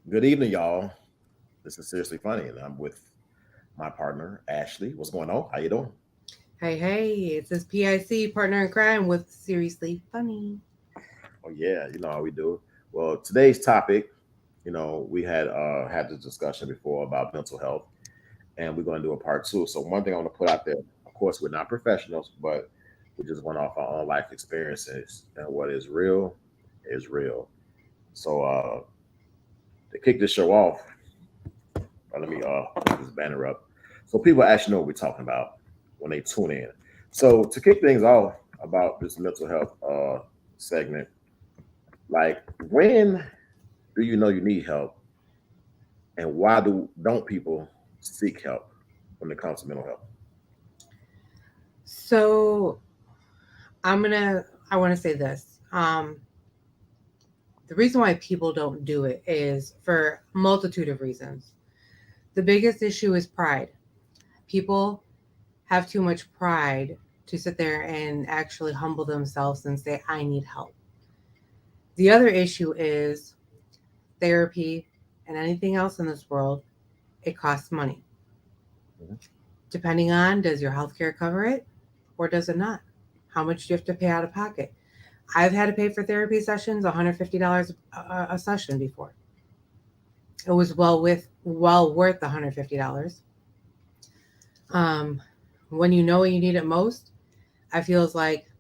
Good evening, y'all. This is Seriously Funny, and I'm with my partner, Ashley. What's going on? How you doing? Hey, it's this PIC partner in crime with Seriously Funny. Oh yeah, you know how we do. Well, today's topic, we had this discussion before about mental health, and we're going to do a part two. So one thing I want to put out there, of course, we're not professionals, but we just went off our own life experiences, and what is real is real. So to kick this show off, let me put this banner up so people actually know what we're talking about when they tune in. So to kick things off about this mental health segment, like when do you know you need help, and why don't people seek help when it comes to mental health? So I want to say this. The reason why people don't do it is for a multitude of reasons. The biggest issue is pride. People have too much pride to sit there and actually humble themselves and say, I need help. The other issue is therapy and anything else in this world, it costs money. Mhm. Depending on, does your healthcare cover it or does it not? How much do you have to pay out of pocket? I've had to pay for therapy sessions $150 a session before. It was well worth the $150. Um, when you know you need it most, I feels like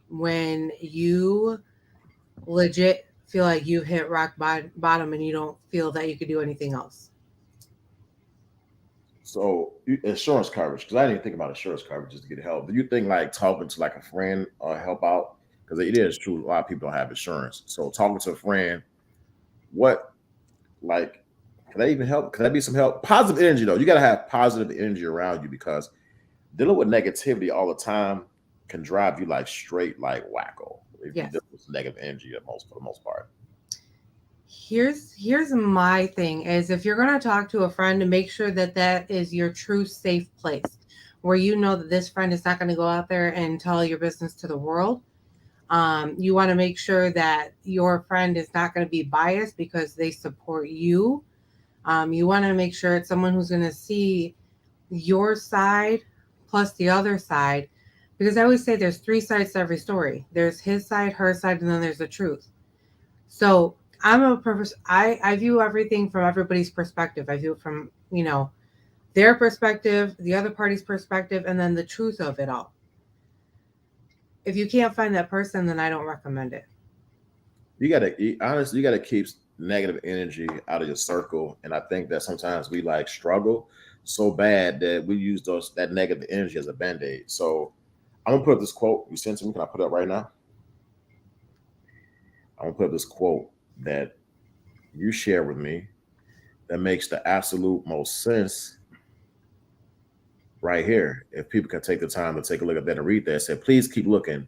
when you legit feel like you hit bottom and you don't feel that you could do anything else. So insurance coverage, because I didn't even think about insurance coverage just to get help. Do you think like talking to like a friend help out? Because it is true, a lot of people don't have insurance. So talking to a friend, what like can that even help? Can that be some help? Positive energy though, you got to have positive energy around you because dealing with negativity all the time can drive you like straight like wacko if you Yes. deal with negative energy for the most part. Here's my thing is if you're going to talk to a friend, to make sure that that is your true safe place where you know that this friend is not going to go out there and tell your business to the world. You want to make sure that your friend is not going to be biased because they support you. You want to make sure it's someone who's going to see your side plus the other side, because I always say there's three sides to every story. There's his side, her side, and then there's the truth. So I view everything from everybody's perspective. I view it from, their perspective, the other party's perspective, and then the truth of it all. If you can't find that person, then I don't recommend it. Honestly, you gotta keep negative energy out of your circle, and I think that sometimes we like struggle so bad that we use those that negative energy as a band-aid. So I'm gonna put up this quote you sent to me. Can I put it up right now? I'm gonna put up this quote that you share with me that makes the absolute most sense right here. If people can take the time to take a look at that and read that, it said, please keep looking,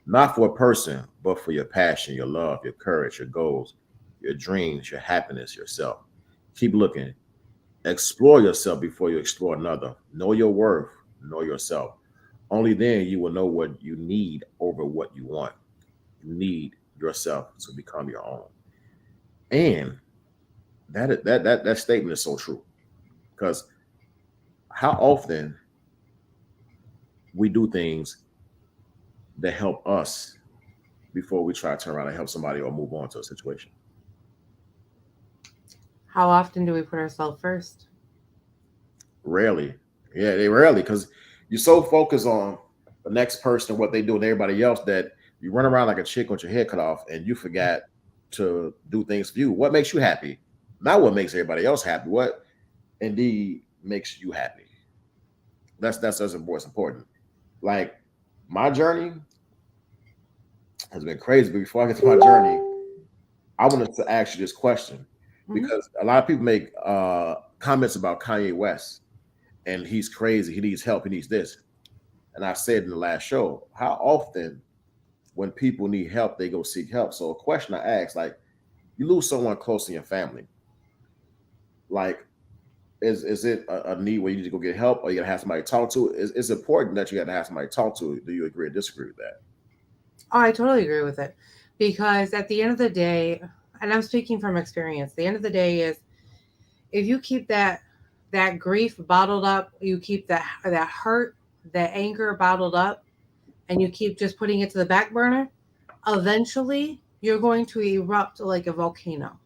not for a person, but for your passion, your love, your courage, your goals, your dreams, your happiness, yourself. Keep looking. Explore yourself before you explore another. Know your worth, know yourself. Only then you will know what you need over what you want. You need yourself to become your own. And that statement is so true because how often we do things that help us before we try to turn around and help somebody or move on to a situation. How often do we put ourselves first? Rarely. Yeah, they rarely because you're so focused on the next person and what they do and everybody else that you run around like a chick with your head cut off and you forgot to do things for you. What makes you happy? Not what makes everybody else happy. What indeed makes you happy? That's what's important. Like my journey has been crazy, but before I get to my journey, I wanted to ask you this question Mhm. because a lot of people make comments about Kanye West and he's crazy. He needs help. He needs this. And I said in the last show, how often when people need help, they go seek help. So a question I asked, like, you lose someone close in your family, like, is it a need where you need to go get help or you gotta have somebody to talk to? It's important that you gotta have somebody to talk to. Do you agree or disagree with that? Oh, I totally agree with it. Because at the end of the day, and I'm speaking from experience. The end of the day is if you keep that grief bottled up, you keep that hurt, that anger bottled up, and you keep just putting it to the back burner, eventually you're going to erupt like a volcano.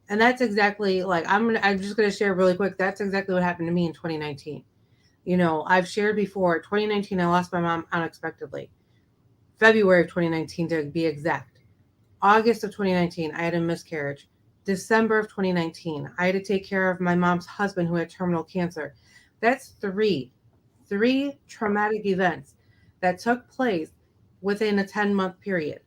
And that's exactly like I'm just gonna share really quick. That's exactly what happened to me in 2019. You know, I've shared before. 2019, I lost my mom unexpectedly. February of 2019 to be exact. August of 2019, I had a miscarriage. December of 2019, I had to take care of my mom's husband who had terminal cancer. That's three traumatic events that took place within a 10-month period.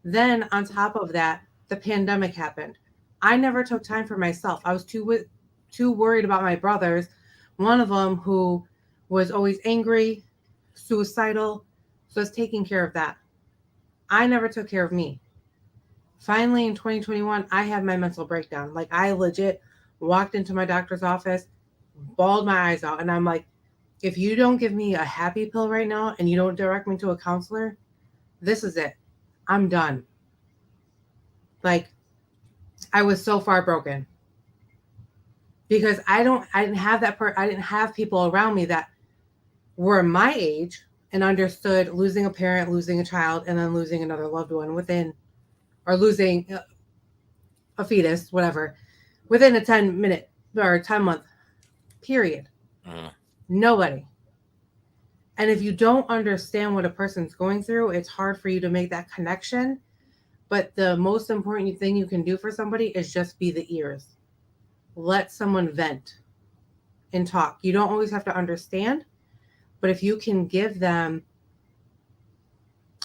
Then, on top of that, the pandemic happened. I never took time for myself. I was too worried about my brothers. One of them who was always angry, suicidal, so I was taking care of that. I never took care of me. Finally, in 2021, I had my mental breakdown. Like, I legit walked into my doctor's office, bawled my eyes out, and I'm like, if you don't give me a happy pill right now and you don't direct me to a counselor, this is it. I'm done. Like, I was so far broken because I didn't have I didn't have people around me that were my age and understood losing a parent, losing a child, and then losing another loved one within, or losing a fetus, whatever, within a 10-minute or 10-month period. Nobody. And if you don't understand what a person's going through, it's hard for you to make that connection. But the most important thing you can do for somebody is just be the ears. Let someone vent and talk. You don't always have to understand, but if you can give them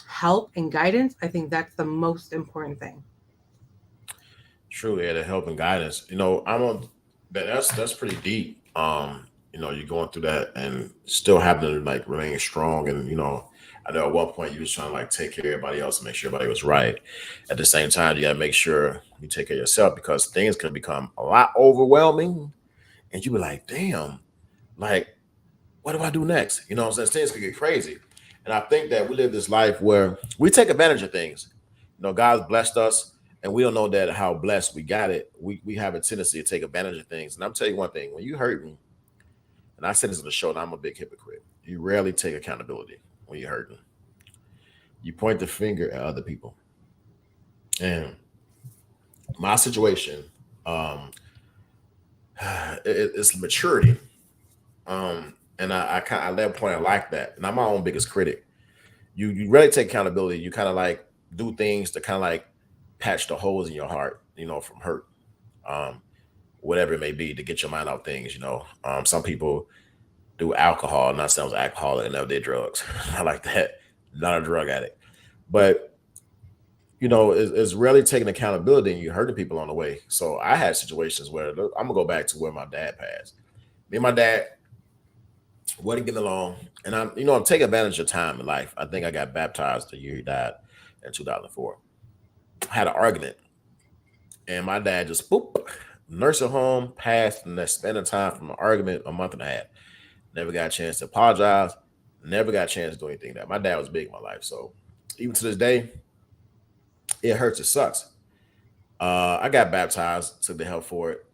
help and guidance, I think that's the most important thing. Truly, yeah, the help and guidance. You know, I'm on that's pretty deep. You know, you're going through that and still having to like remain strong. And you know, I know at one point you was trying to like take care of everybody else and make sure everybody was right. At the same time, you gotta make sure you take care of yourself because things can become a lot overwhelming, and you be like, damn, like what do I do next? You know what I'm saying? Things could get crazy. And I think that we live this life where we take advantage of things. You know, God's blessed us and we don't know that how blessed we got it. We have a tendency to take advantage of things. And I'm telling you one thing, when you hurt me, and I said this in the show, and I'm a big hypocrite, you rarely take accountability when you're hurting. You point the finger at other people. And my situation, um, it's maturity. And I kind of at that point I like that, and I'm my own biggest critic. You really take accountability. You kind of like do things to kind of like patch the holes in your heart, you know, from hurt, um, whatever it may be, to get your mind out things. You know, some people do alcohol. Not saying I was an alcoholic and never did drugs. I like that. Not a drug addict, but you know, it's really taking accountability and you hurting people on the way. So I had situations where I'm gonna go back to where my dad passed. Me and my dad wasn't getting along, and I'm taking advantage of time in life. I think I got baptized the year he died in 2004. I had an argument, and my dad just boop, nursing home, passed, and that spending time from an argument a month and a half. Never got a chance to apologize. Never got a chance to do anything. That my dad was big in my life, so even to this day, it hurts. It sucks. I got baptized, took the help for it.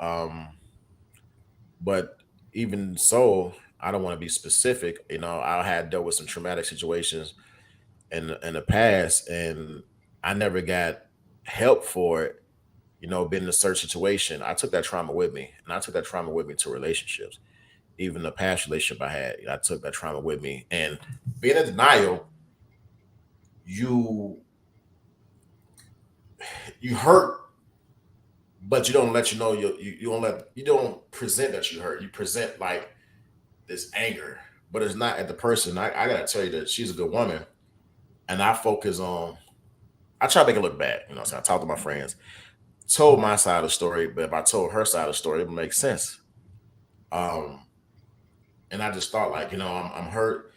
But even so, I don't want to be specific. You know, I had dealt with some traumatic situations in the past, and I never got help for it. You know, been in a certain situation, I took that trauma with me, and I took that trauma with me to relationships. Even the past relationship I had, I took that trauma with me. And being in denial, you you hurt, but you don't let you know you don't present that you hurt. You present like this anger, but it's not at the person. I gotta tell you that she's a good woman, and I focus on. I try to make it look bad. You know, so I talk to my friends, told my side of the story, but if I told her side of the story, it would make sense. Um, and I just thought like, I'm hurt.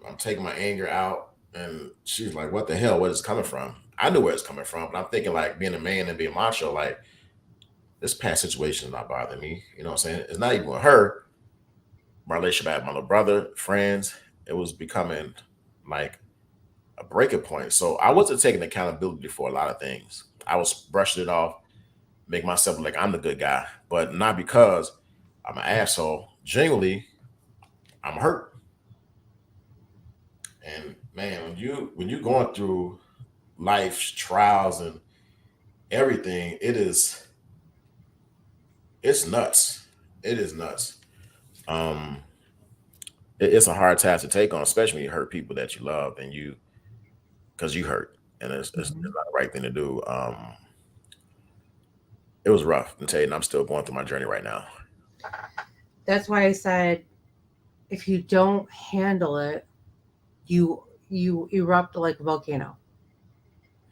I'm taking my anger out, and she's like, "What the hell? Where is it coming from?" I knew where it's coming from, but I'm thinking like being a man and being macho, like this past situation is not bothering me. You know what I'm saying? It's not even with her. My relationship, I had my little brother, friends. It was becoming like a breaking point. So I wasn't taking accountability for a lot of things. I was brushing it off, make myself like I'm the good guy, but not because I'm an asshole. Genuinely, I'm hurt. And man, when you going through life's trials and everything, it's nuts. It is nuts. Um, it's a hard task to take on, especially when you hurt people that you love and you because you hurt, and it's Mhm. not the right thing to do. It was rough, to tell you, and I'm still going through my journey right now. That's why I said if you don't handle it, you you erupt like a volcano.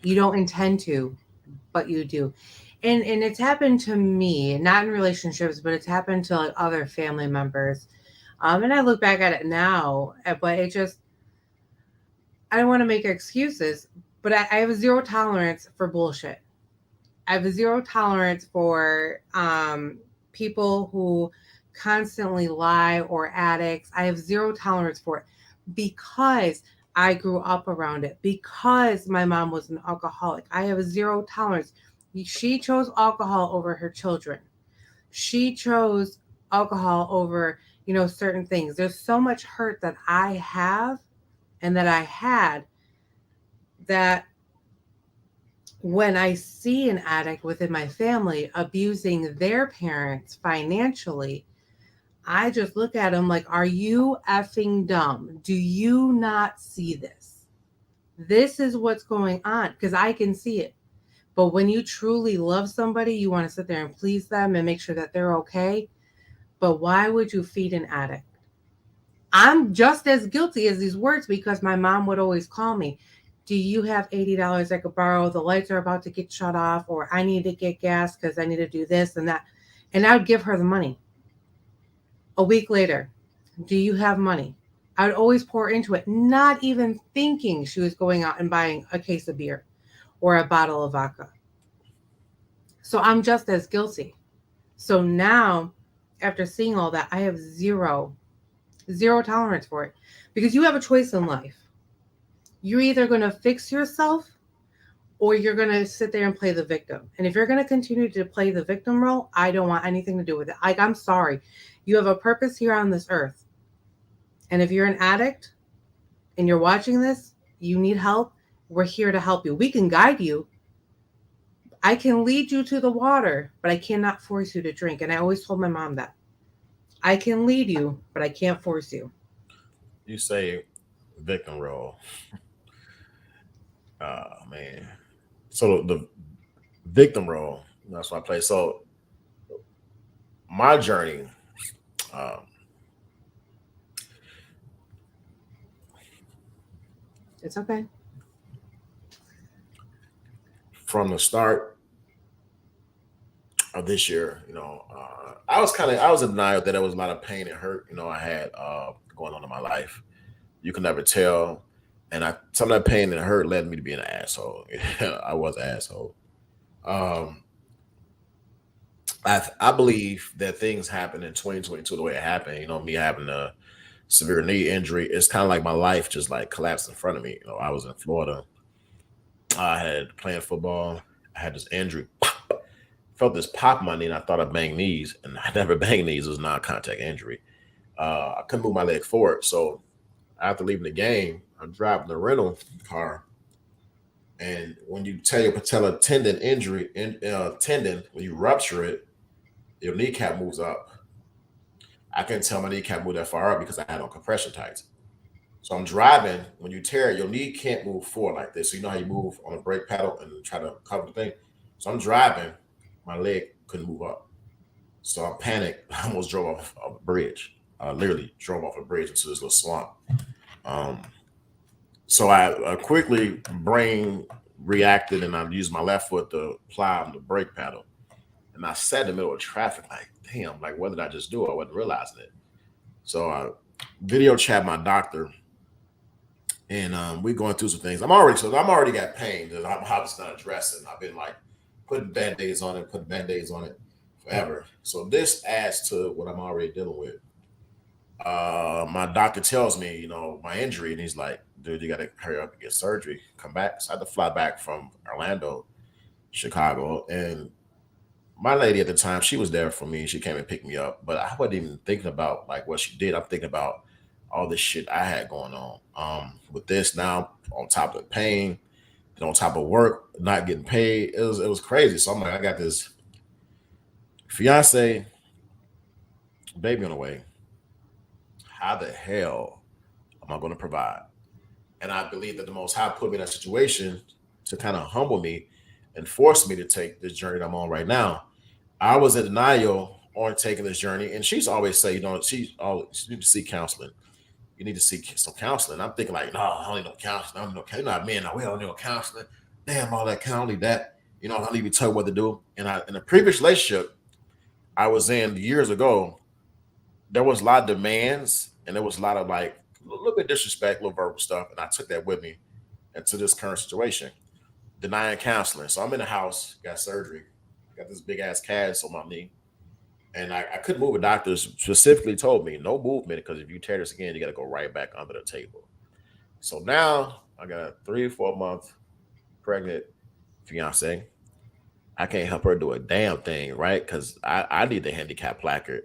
You don't intend to, but you do. And it's happened to me, not in relationships, but it's happened to like other family members. And I look back at it now, but it just I don't want to make excuses, but I have a zero tolerance for bullshit. I have a zero tolerance for people who constantly lie or addicts. I have zero tolerance for it because I grew up around it, because my mom was an alcoholic. I have a zero tolerance. She chose alcohol over her children. She chose alcohol over, certain things. There's so much hurt that I have and that I had that when I see an addict within my family abusing their parents financially, I just look at them like, are you effing dumb? Do you not see this? This is what's going on because I can see it. But when you truly love somebody, you want to sit there and please them and make sure that they're okay. But why would you feed an addict? I'm just as guilty as these words because my mom would always call me. Do you have $80 I could borrow? The lights are about to get shut off, or I need to get gas because I need to do this and that. And I would give her the money. A week later, do you have money? I would always pour into it, not even thinking she was going out and buying a case of beer or a bottle of vodka. So I'm just as guilty. So now, after seeing all that, I have zero tolerance for it because you have a choice in life. You're either going to fix yourself or you're going to sit there and play the victim. And if you're going to continue to play the victim role, I don't want anything to do with it. Like, I'm sorry. You have a purpose here on this earth. And if you're an addict and you're watching this, you need help, we're here to help you. We can guide you. I can lead you to the water, but I cannot force you to drink. And I always told my mom that. I can lead you, but I can't force you. You say victim role, man. So the victim role, that's what I play. So my journey, um, It's okay. from the start of this year, I was in denial that there was a lot of pain and hurt, I had going on in my life. You can never tell. And some of that pain and hurt led me to be an asshole. I was an asshole. Um, I believe that things happen in 2022 the way it happened. Me having a severe knee injury. It's kind of like my life just like collapsed in front of me. I was in Florida. I had playing football. I had this injury. Felt this pop in my knee, and I thought I banged knees, and I never banged knees. It was non-contact injury. I couldn't move my leg forward, so after leaving the game, I'm driving the rental car, and when you tear your patella tendon injury, tendon, when you rupture it, your kneecap moves up. I couldn't tell my kneecap moved that far up because I had on compression tights. So I'm driving. When you tear it, your knee can't move forward like this. So you know how you move on a brake pedal and try to cover the thing. So I'm driving, my leg couldn't move up. So I panicked. I almost drove off a bridge. I literally drove off a bridge into this little swamp. Um, so I quickly brain reacted and I used my left foot to apply on the brake pedal. And I sat in the middle of traffic like, damn, like what did I just do? I wasn't realizing it. So I video chat my doctor and we going through some things. I'm already got pain that I'm obviously not addressing. I've been like putting band-aids on it forever. So this adds to what I'm already dealing with. My doctor tells me, my injury, and he's like, dude, you gotta hurry up and get surgery. Come back. So I had to fly back from Orlando Chicago, and my lady at the time, she was there for me. She came and picked me up, but I wasn't even thinking about like what she did. I'm thinking about all this shit I had going on. With this now on top of the pain and on top of work, not getting paid, it was crazy. So I'm like, I got this fiance, baby on the way. How the hell am I going to provide? And I believe that the Most High put me in that situation to kind of humble me and force me to take this journey that I'm on right now. I was in denial on taking this journey, and she's always say, you need to seek counseling. You need to seek some counseling. I'm thinking like, no, I don't need no counseling. I don't need no, not men. No, we don't need no counseling. Damn, all that counseling, need that. I don't even tell you what to do. And I, in a previous relationship I was in years ago, there was a lot of demands, and there was a lot of like a little bit of disrespect, a little verbal stuff, and I took that with me into this current situation, denying counseling. So I'm in the house, got surgery, got this big ass cast on my knee, and I couldn't move. A doctor specifically told me no movement because if you tear this again, you got to go right back under the table. So now I got a 3 or 4 month pregnant fiance. I can't help her do a damn thing, right? Because I need the handicap placard.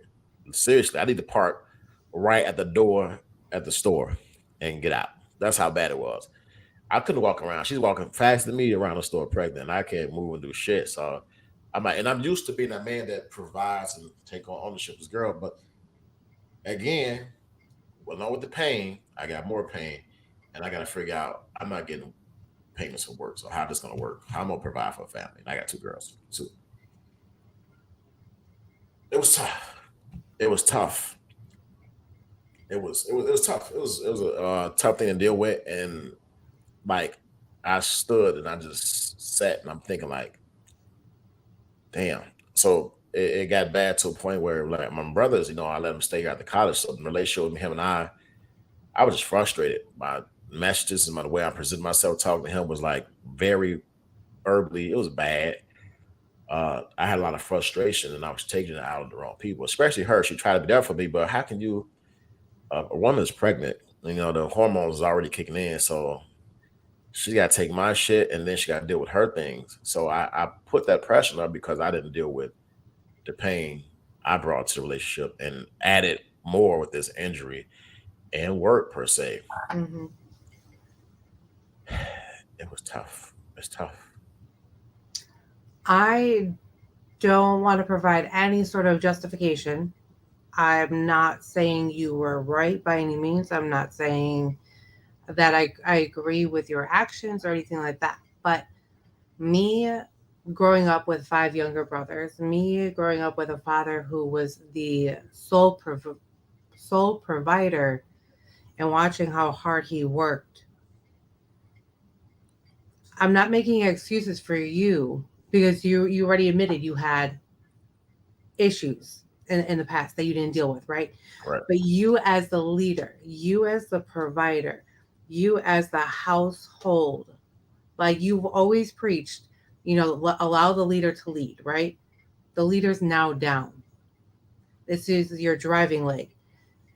Seriously, I need to park right at the door at the store and get out. That's how bad it was. I couldn't walk around. She's walking faster than me around the store pregnant. I can't move and do shit. So I'm like, and I'm used to being that man that provides and take on ownership as girl. But again, along with the pain, I got more pain. And I gotta figure out I'm not getting payments from work. So how this gonna work? How I'm gonna provide for a family? And I got two girls. So it was tough. It was tough. It was tough. It was a tough thing to deal with. And like I stood and I just sat and I'm thinking like, damn. So it got bad to a point where like my brothers, I let them stay here at the college. So the relationship with him and I was just frustrated. My messages and my the way I presented myself talking to him was like very verbally. It was bad. I had a lot of frustration and I was taking it out on the wrong people, especially her. She tried to be there for me, but how can you? A woman is pregnant. The hormones is already kicking in, so she got to take my shit and then she got to deal with her things. So I put that pressure on her because I didn't deal with the pain I brought to the relationship and added more with this injury and work per se. Hmm. It was tough. It's tough. I don't want to provide any sort of justification. I'm not saying you were right by any means. I'm not saying that I agree with your actions or anything like that. But me growing up with five younger brothers, me growing up with a father who was the sole provider and watching how hard he worked, I'm not making excuses for you because you already admitted you had issues in the past that you didn't deal with, right? Right. But you as the leader, you as the provider, you as the household, like you've always preached, allow the leader to lead, right? The leader's now down. This is your driving leg.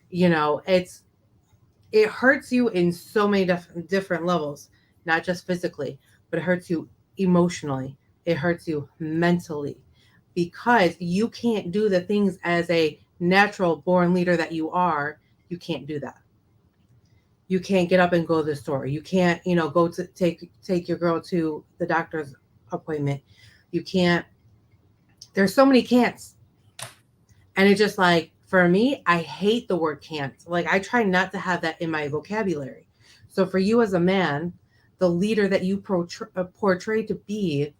It hurts you in so many different levels, not just physically, but it hurts you emotionally. It hurts you mentally because you can't do the things as a natural born leader that you are. You can't do that. You can't get up and go to the store. You can't, go to take your girl to the doctor's appointment. You can't. There's so many can'ts. And it's just like, for me, I hate the word can't. Like, I try not to have that in my vocabulary. So for you as a man, the leader that you portray to be,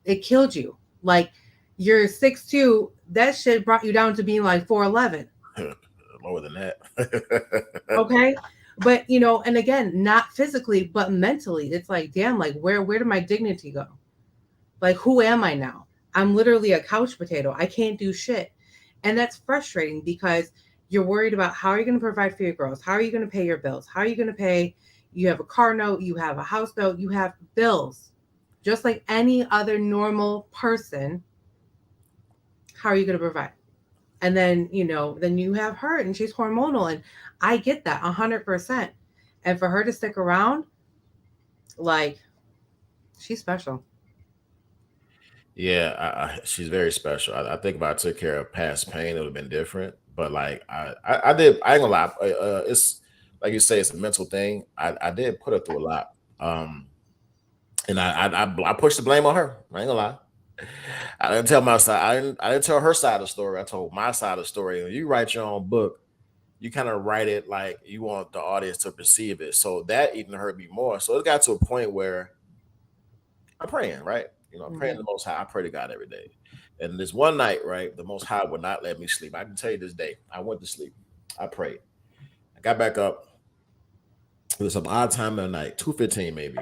it killed you. Like, you're 6'2", that shit brought you down to being like 4'11". Lower than that. Okay. But, and again, not physically, but mentally. It's like, damn, like, where did my dignity go? Like, who am I now? I'm literally a couch potato. I can't do shit. And that's frustrating because you're worried about how are you going to provide for your girls? How are you going to pay your bills? How are you going to pay? You have a car note, you have a house note, you have bills. Just like any other normal person, how are you going to provide? And then, then you have her and she's hormonal. And I get that 100%. And for her to stick around, like, she's special. Yeah, she's very special. I think if I took care of past pain, it would have been different. But like I did. I ain't gonna lie. It's like you say, it's a mental thing. I did put her through a lot. And I pushed the blame on her. I ain't gonna lie. I didn't tell my side. I didn't tell her side of the story. I told my side of the story. When you write your own book, you kind of write it like you want the audience to perceive it. So that even hurt me more. So it got to a point where I'm praying, right? I'm praying Mhm. the Most High. I pray to God every day. And this one night, right, the Most High would not let me sleep. I can tell you this day, I went to sleep. I prayed. I got back up. It was some odd time of the night, 2:15 maybe.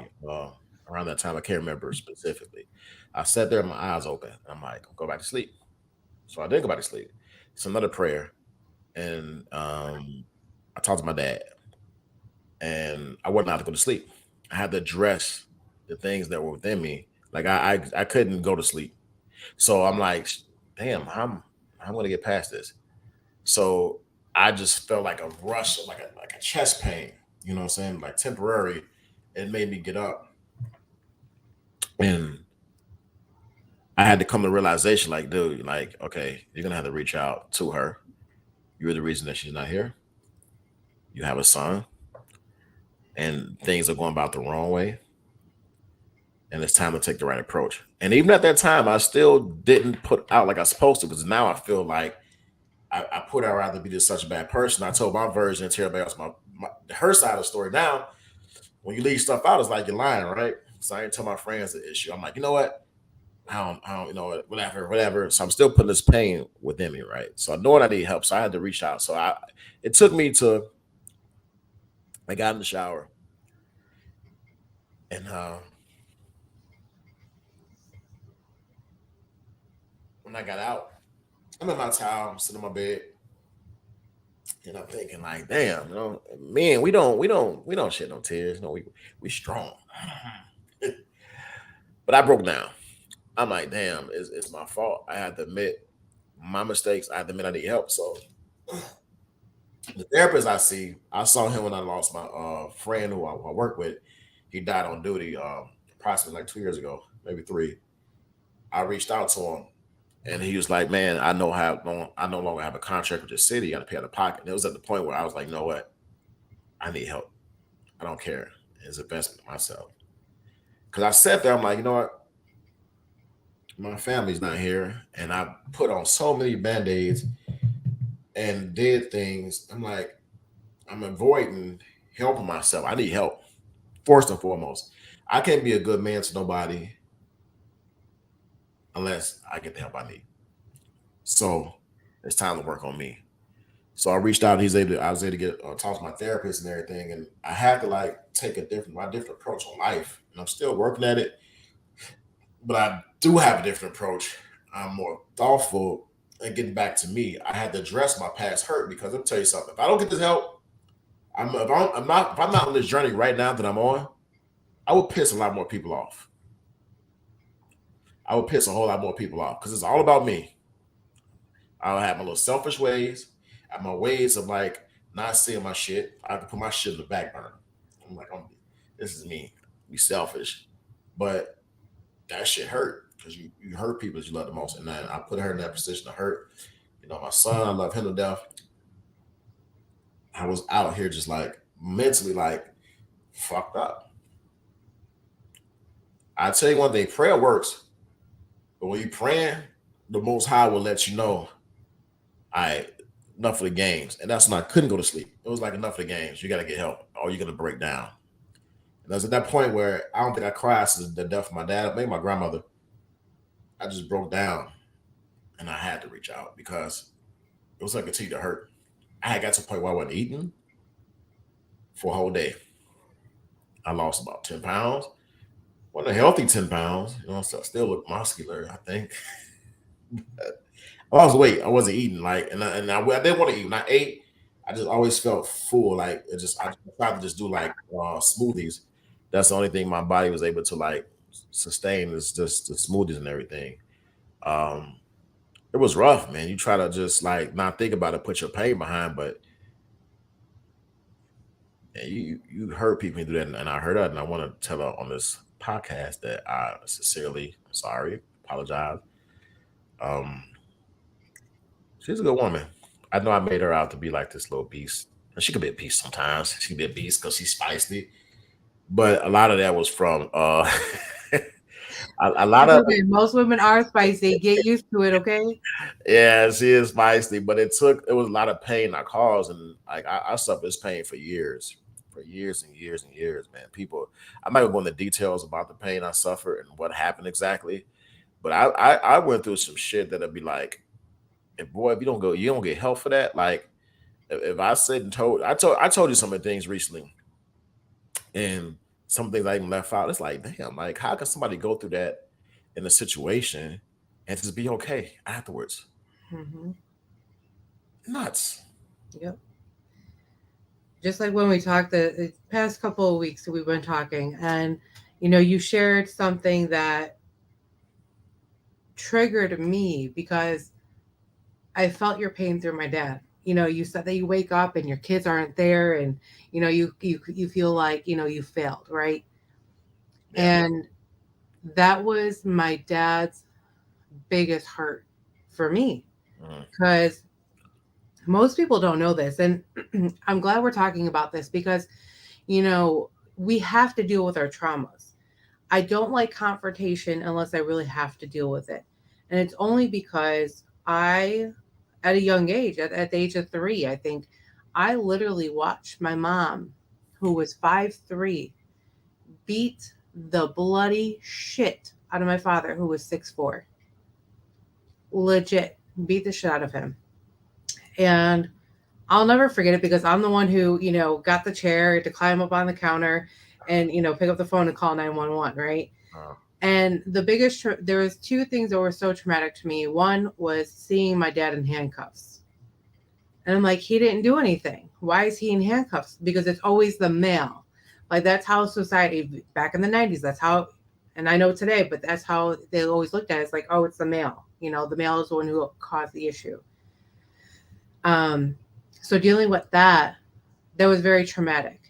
Around that time, I can't remember specifically. I sat there, my eyes open. I'm like, go back to sleep. So I did go back to sleep. It's another prayer, and I talked to my dad, and I wasn't allowed to go to sleep. I had to address the things that were within me. Like I couldn't go to sleep. So I'm like, damn, I'm gonna get past this. So I just felt like a rush, like a chest pain. You know what I'm saying? Like temporary. It made me get up, and I had to come to realization, like, dude, like, okay, you're gonna have to reach out to her. You're the reason that she's not here. You have a son, and things are going about the wrong way, and it's time to take the right approach. And even at that time, I still didn't put out like I was supposed to, because now I feel like I put her out to be just such a bad person. I told my version to everybody else her side of the story. Now, when you leave stuff out, it's like you're lying, right? So I didn't tell my friends the issue. I'm like, you know what? I don't, whatever. So I'm still putting this pain within me, right? So I know I need help. So I had to reach out. It took me to, I got in the shower, and when I got out, I'm in my towel, I'm sitting on my bed, and I'm thinking like, damn, men, we don't shed no tears. No, we strong. But I broke down. I'm like, damn, it's my fault. I had to admit my mistakes. I had to admit I need help. So the therapist I saw him when I lost my friend who I work with. He died on duty approximately like 2 years ago, maybe three. I reached out to him, and he was like, "Man, I no longer have a contract with the city. You got to pay out of pocket." And it was at the point where I was like, "You know what? I need help. I don't care. It's an investment in myself." Because I sat there, I'm like, you know what? My family's not here, and I put on so many band-aids and did things. I'm like, I'm avoiding helping myself. I need help first and foremost. I can't be a good man to nobody unless I get the help I need. So it's time to work on me. So I reached out. I was able to get talk to my therapist and everything, and I had to like take my different approach on life. And I'm still working at it, but I do have a different approach. I'm more thoughtful and getting back to me. I had to address my past hurt because I'll tell you something. If I don't get this help, if I'm not on this journey right now that I'm on, I would piss a lot more people off. I would piss a whole lot more people off because it's all about me. I'll have my little selfish ways, I have my ways of like not seeing my shit. I have to put my shit in the back burner. I'm like, this is me. Be selfish, but that shit hurt because you hurt people that you love the most, and then I put her in that position to hurt. My son, I love him to death. I was out here just like mentally like fucked up. I tell you one thing, prayer works, but when you praying, the Most High will let you know, I enough of the games, and that's when I couldn't go to sleep. It was like enough of the games. You got to get help, or you're gonna break down. And I was at that point where I don't think I cried since the death of my dad, maybe my grandmother. I just broke down, and I had to reach out because it was like continue to hurt. I had got to a point where I wasn't eating for a whole day. I lost about 10 pounds. Wasn't a healthy 10 pounds, so I still look muscular. I think I lost weight. I wasn't eating I didn't want to eat. When I ate, I just always felt full. Like I tried to just do like smoothies. That's the only thing my body was able to like sustain is just the smoothies and everything. Um, it was rough, man. You try to just like not think about it, put your pain behind, but man, you hurt people when you do that, and I heard that, and I want to tell her on this podcast that I sincerely sorry. Apologize. Um, she's a good woman. I know I made her out to be like this little beast. And she could be a beast sometimes. She could be a beast because she's spicy. But a lot of that was from a lot It's of okay. Most women are spicy. Get used to it, okay? yeah, she is feisty, but it was a lot of pain I caused, and like I suffered this pain for years and years and years, man. People, I'm not gonna go into details about the pain I suffered and what happened exactly, but I went through some shit that'd be like, if boy, if you don't get help for that. Like if I said and I told you some of the things recently, and some things I even left out. It's like, damn, like how can somebody go through that in a situation and just be okay afterwards? Hmm. Nuts. Yep. Just like when we talked the past couple of weeks, we've been talking, and you shared something that triggered me because I felt your pain through my dad. You said that you wake up and your kids aren't there, and you feel like you failed, right? Yeah. And that was my dad's biggest hurt for me, Mhm. because most people don't know this, and I'm glad we're talking about this because you know we have to deal with our traumas. I don't like confrontation unless I really have to deal with it. And it's only because at a young age, at the age of 3, I think, I literally watched my mom, who was 5'3", beat the bloody shit out of my father, who was 6'4". Legit, beat the shit out of him. And I'll never forget it because I'm the one who, got the chair to climb up on the counter and, pick up the phone and call 911, right? Uh, And there was two things that were so traumatic to me. One was seeing my dad in handcuffs. And I'm like, he didn't do anything. Why is he in handcuffs? Because it's always the male. Like that's how society back in the 90s, that's how, and I know today, but that's how they always looked at it. It's like, oh, it's the male. The male is the one who caused the issue. Um, so dealing with that was very traumatic.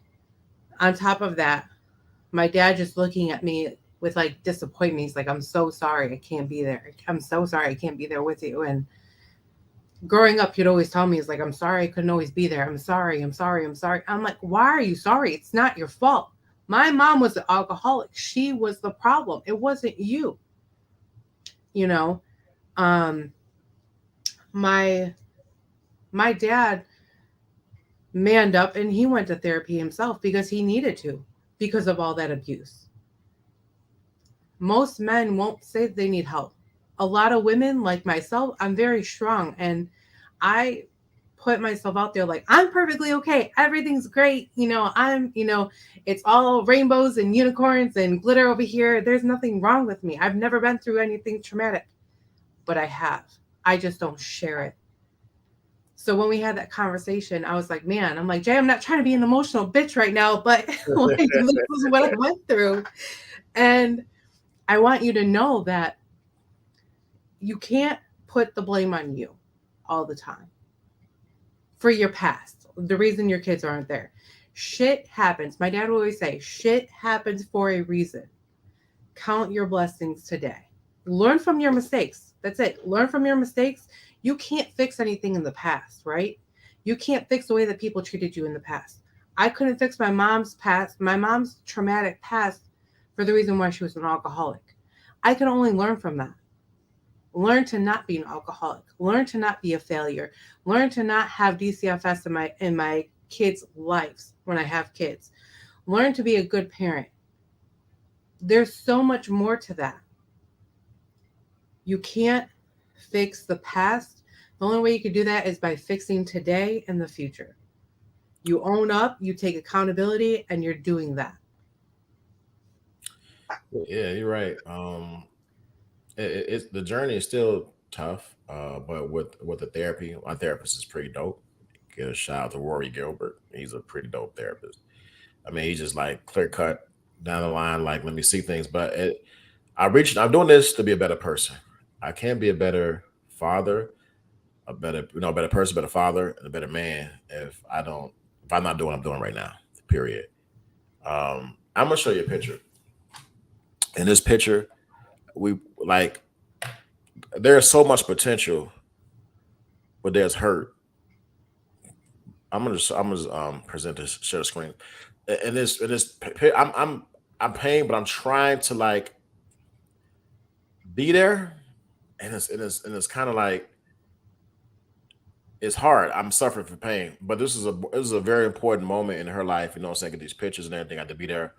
On top of that, my dad just looking at me with like disappointment. He's like, I'm so sorry I can't be there. I'm so sorry I can't be there with you. And growing up, he'd always tell me, he's like, I'm sorry I couldn't always be there. I'm sorry, I'm sorry, I'm sorry. I'm like, why are you sorry? It's not your fault. My mom was an alcoholic. She was the problem. It wasn't you. You know, um, my my dad manned up and he went to therapy himself because he needed to, because of all that abuse. Most men won't say they need help. A lot of women, like myself, I'm very strong and I put myself out there like I'm perfectly okay. Everything's great. It's all rainbows and unicorns and glitter over here. There's nothing wrong with me. I've never been through anything traumatic, but I have. I just don't share it. So when we had that conversation, I was like, man, I'm like, Jay, I'm not trying to be an emotional bitch right now, but like, this is what I went through. And I want you to know that you can't put the blame on you all the time for your past, the reason your kids aren't there. Shit happens. My dad would always say, shit happens for a reason. Count your blessings today. Learn from your mistakes. That's it. Learn from your mistakes. You can't fix anything in the past, right? You can't fix the way that people treated you in the past. I couldn't fix my mom's traumatic past for the reason why she was an alcoholic. I can only learn from that. Learn to not be an alcoholic. Learn to not be a failure. Learn to not have DCFS in my kids' lives when I have kids. Learn to be a good parent. There's so much more to that. You can't fix the past. The only way you can do that is by fixing today and the future. You own up, you take accountability, and you're doing that. yeah, you're right. It's the journey is still tough, but with the therapy, my therapist is pretty dope. Get a shout out to Rory Gilbert. He's a pretty dope therapist. I mean, he's just like clear cut down the line. Like, let me see things. But I'm doing this to be a better person. I can be a better father, a better person, better father, and a better man if I'm not doing what I'm doing right now. Period. I'm gonna show you a picture. In this picture, we like there's so much potential, but there's hurt. I'm gonna present this share the screen, and I'm paying, but I'm trying to like be there, and it's kind of like it's hard. I'm suffering from pain, but this is a very important moment in her life. You know, what I'm saying, get these pictures and everything. I had to be there.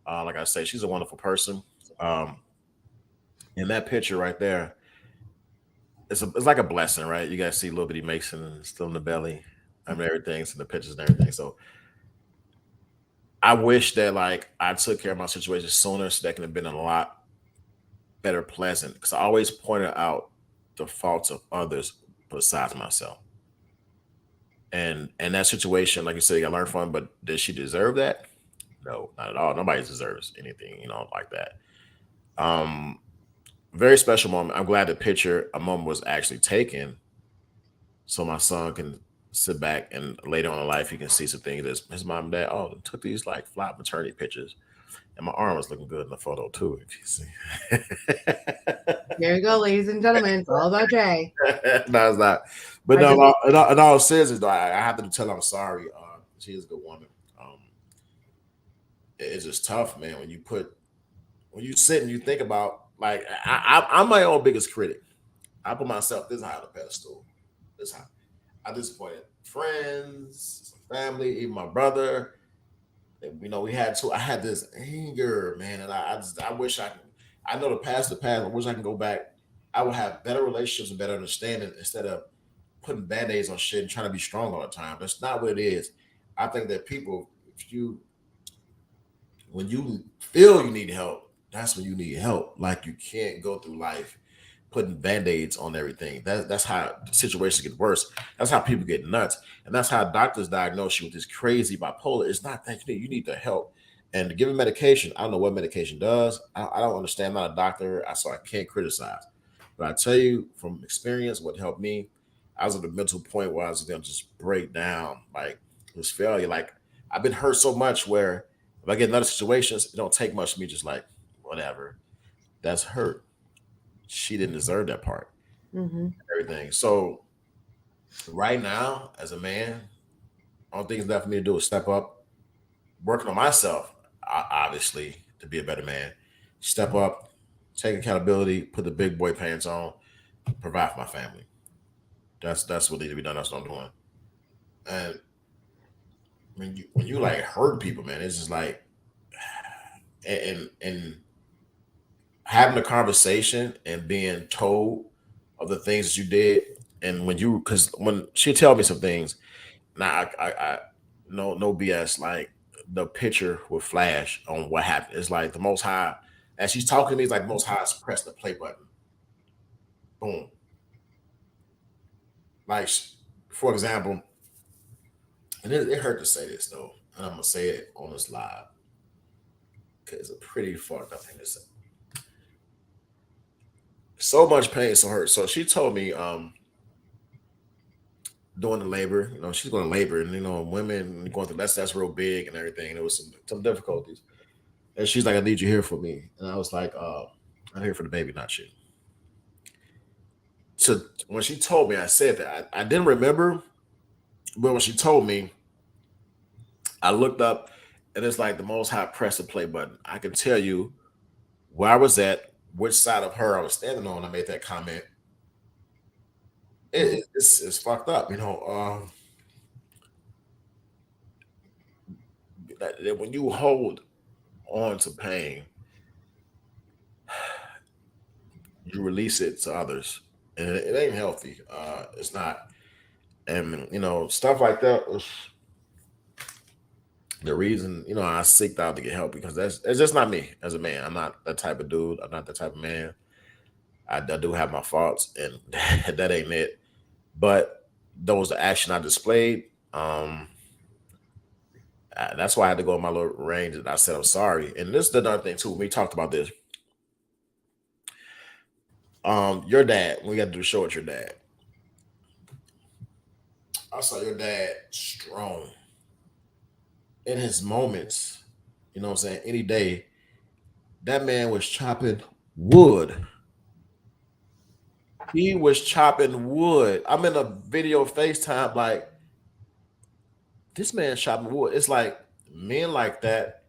Like I say, she's a wonderful person. Um, and that picture right there, it's like a blessing, right? You guys see little bitty Mason still in the belly, I mean everything, so the pictures and everything. So I wish that like I took care of my situation sooner, so that could have been a lot better, pleasant. Because I always pointed out the faults of others besides myself. And that situation, like you said, you got to learn from. But did she deserve that? No, not at all. Nobody deserves anything, like that. Um, Very special moment. I'm glad the picture a moment was actually taken, so my son can sit back and later on in life he can see some things that his mom and dad took these like flat maternity pictures, and my arm was looking good in the photo too. If you see, There you go, ladies and gentlemen. It's all about Jay. no, it's not. But I no, just in all seriousness, though, I have to tell her I'm sorry. She is a good woman. Um, it's just tough, man. When you sit and you think about like I'm my own biggest critic. I put myself this high on the pedestal. This high. I disappointed friends, family, even my brother. And, we had to. I had this anger, man, and I wish I could. I know the past, the past. I wish I can go back. I would have better relationships and better understanding instead of putting band-aids on shit and trying to be strong all the time. That's not what it is. I think that people, if you when you feel you need help, that's when you need help. Like you can't go through life putting band-aids on everything. That's how situations get worse. That's how people get nuts. And that's how doctors diagnose you with this crazy bipolar. It's not that you need the help. And to give medication, I don't know what medication does. I don't understand. I'm not a doctor, so I can't criticize. But I tell you from experience, what helped me, I was at a mental point where I was going to just break down, like this failure. Like I've been hurt so much where if I get in other situations, it don't take much for me just like whatever. That's hurt. She didn't deserve that part. mm-hmm. Everything. So right now, as a man, all things left for me to do is step up, working on myself, obviously, to be a better man. Step up, take accountability, put the big boy pants on, provide for my family. That's what needs to be done. That's what I'm doing. And when you like hurt people, man, it's just like and having a conversation and being told of the things that you did, and because when she tell me some things, now I no BS, like the picture would flash on what happened. It's like the Most High, as she's talking to me, it's like the Most High press the play button, boom. Like for example, and it hurt to say this though, and I'm gonna say it on this live because it's a pretty fucked up thing to say. So much pain, so hurt. So she told me, doing the labor, she's going to labor, and women going through that's real big and everything. And there was some difficulties, and she's like, "I need you here for me," and I was like, "I'm here for the baby, not you." So when she told me, I said that I didn't remember, but when she told me, I looked up, and it's like the Most High pressed the play button. I can tell you where I was at, which side of her I was standing on. I made that comment. It's fucked up, that when you hold on to pain, you release it to others, and it ain't healthy. It's not, and stuff like that was the reason I seeked out to get help, because it's just not me as a man. I'm not that type of dude. I'm not that type of man. I do have my faults, and that ain't it. But those the action I displayed. That's why I had to go in my little range, and I said I'm sorry. And this is another thing too. We talked about this. Your dad. We got to do a show with your dad. I saw your dad strong in his moments. You know what I'm saying? Any day, that man was chopping wood. He was chopping wood. I'm in a video FaceTime, like this man chopping wood. It's like men like that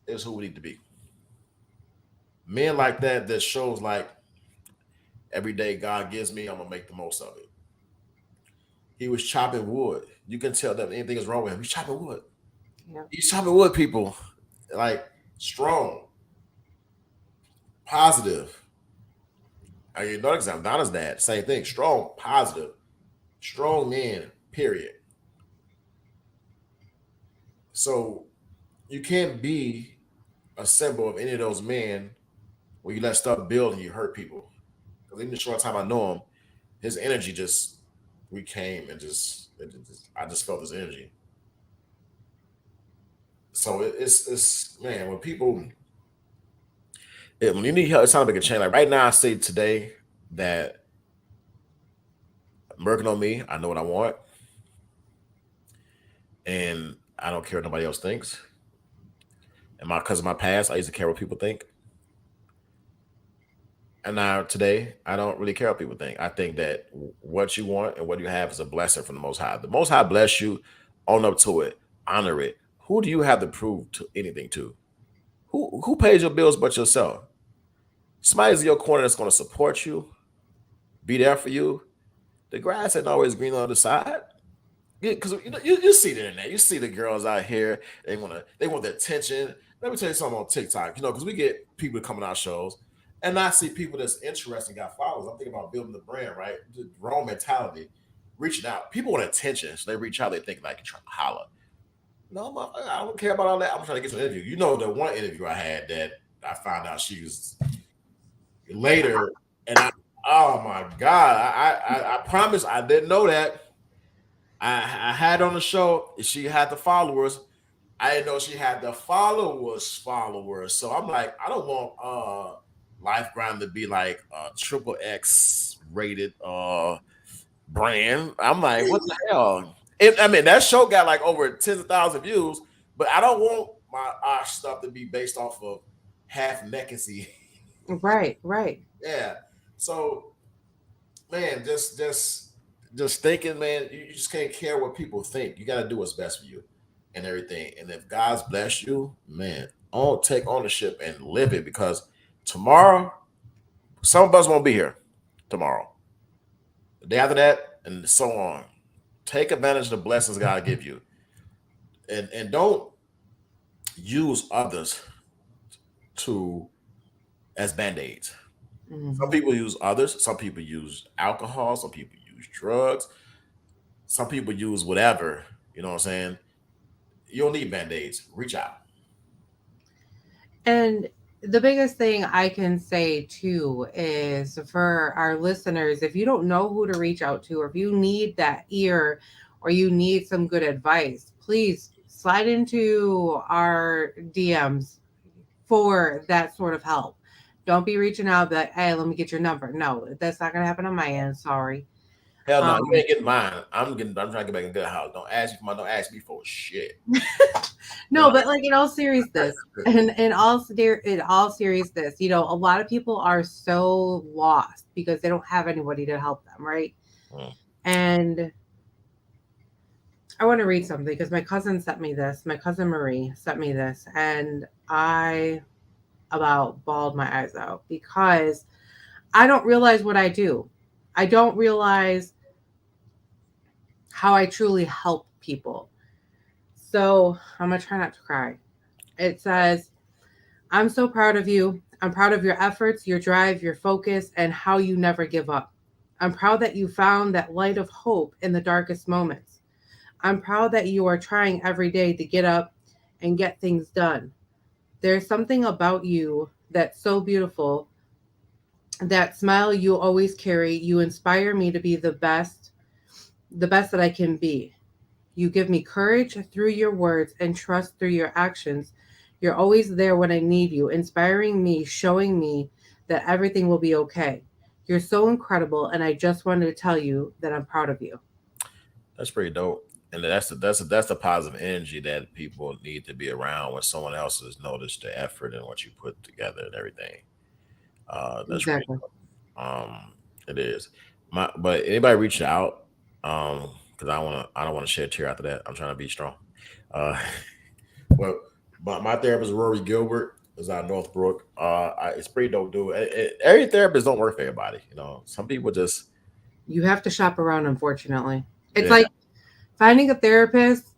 is who we need to be. Men like that shows like every day God gives me, I'm gonna make the most of it. He was chopping wood. You can tell that anything is wrong with him. He's chopping wood. Yeah. He's chopping wood, people. Like strong, positive. You know, example, Donna's dad, same thing. Strong, positive, strong man, period. So you can't be a symbol of any of those men when you let stuff build and you hurt people. Because even the short time I know him, his energy just we came and I just felt his energy. So it's man when people when you need help, it's time to make a change. Like right now, I say today that I'm working on me. I know what I want, and I don't care what nobody else thinks. And because of my past, I used to care what people think. And now today, I don't really care what people think. I think that what you want and what you have is a blessing from the Most High. The Most High bless you, own up to it, honor it. Who do you have to prove to anything to? Who pays your bills but yourself? Somebody's in your corner that's going to support you, be there for you. The grass ain't always green on the other side. Because you see the internet, you see the girls out here. They want the attention. Let me tell you something on TikTok. Because we get people coming out shows, and I see people that's interesting, got followers. I'm thinking about building the brand, right? The wrong mentality, reaching out. People want attention, so they reach out. They think like trying to holler. No, I don't care about all that. I'm trying to get to an interview. You know, the one interview I had that I found out she was later, and oh my god, I promise I didn't know that. I had on the show, she had the followers. I didn't know she had the followers. So I'm like, I don't want Life Grind to be like a triple X rated brand. I'm like, what the hell? I mean, that show got like over tens of thousands of views, but I don't want my stuff to be based off of half neckacy. Right, right. Yeah. So man, just thinking, man, you just can't care what people think. You got to do what's best for you and everything. And if God's blessed you, man, take ownership and live it because tomorrow, some of us won't be here tomorrow. The day after that, and so on. Take advantage of the blessings God give you. And don't use others to as band-aids. Some people use others, some people use alcohol, some people use drugs, some people use whatever, you know what I'm saying? You don't need band-aids. Reach out. And the biggest thing I can say too is for our listeners, if you don't know who to reach out to, or if you need that ear or you need some good advice, please slide into our DMs for that sort of help. Don't be reaching out that, hey, let me get your number. No, that's not going to happen on my end. Sorry. Hell no, Um, you ain't getting mine. I'm trying to get back in good house. Don't ask me for mine. Don't ask me for shit. No, but like in all seriousness, and in all seriousness, a lot of people are so lost because they don't have anybody to help them, right? Mm. And I want to read something because my cousin sent me this. My cousin Marie sent me this, and I about bawled my eyes out because I don't realize what I do. I don't realize how I truly help people. So I'm gonna try not to cry. It says, I'm so proud of you. I'm proud of your efforts, your drive, your focus, and how you never give up. I'm proud that you found that light of hope in the darkest moments. I'm proud that you are trying every day to get up and get things done. There's something about you that's so beautiful. That smile you always carry, you inspire me to be the best that I can be. You give me courage through your words and trust through your actions. You're always there when I need you, inspiring me, showing me that everything will be okay. You're so incredible, and I just wanted to tell you that I'm proud of you. That's pretty dope. And that's the positive energy that people need to be around when someone else has noticed the effort and what you put together and everything. That's really Exactly. dope. It is. But anybody reach out, because I don't want to shed a tear after that. I'm trying to be strong. Uh, well, but my therapist Rory Gilbert is out of Northbrook. It's pretty dope, dude. Every therapist don't work for everybody. You know, some people just You have to shop around, unfortunately. It's yeah. like finding a therapist.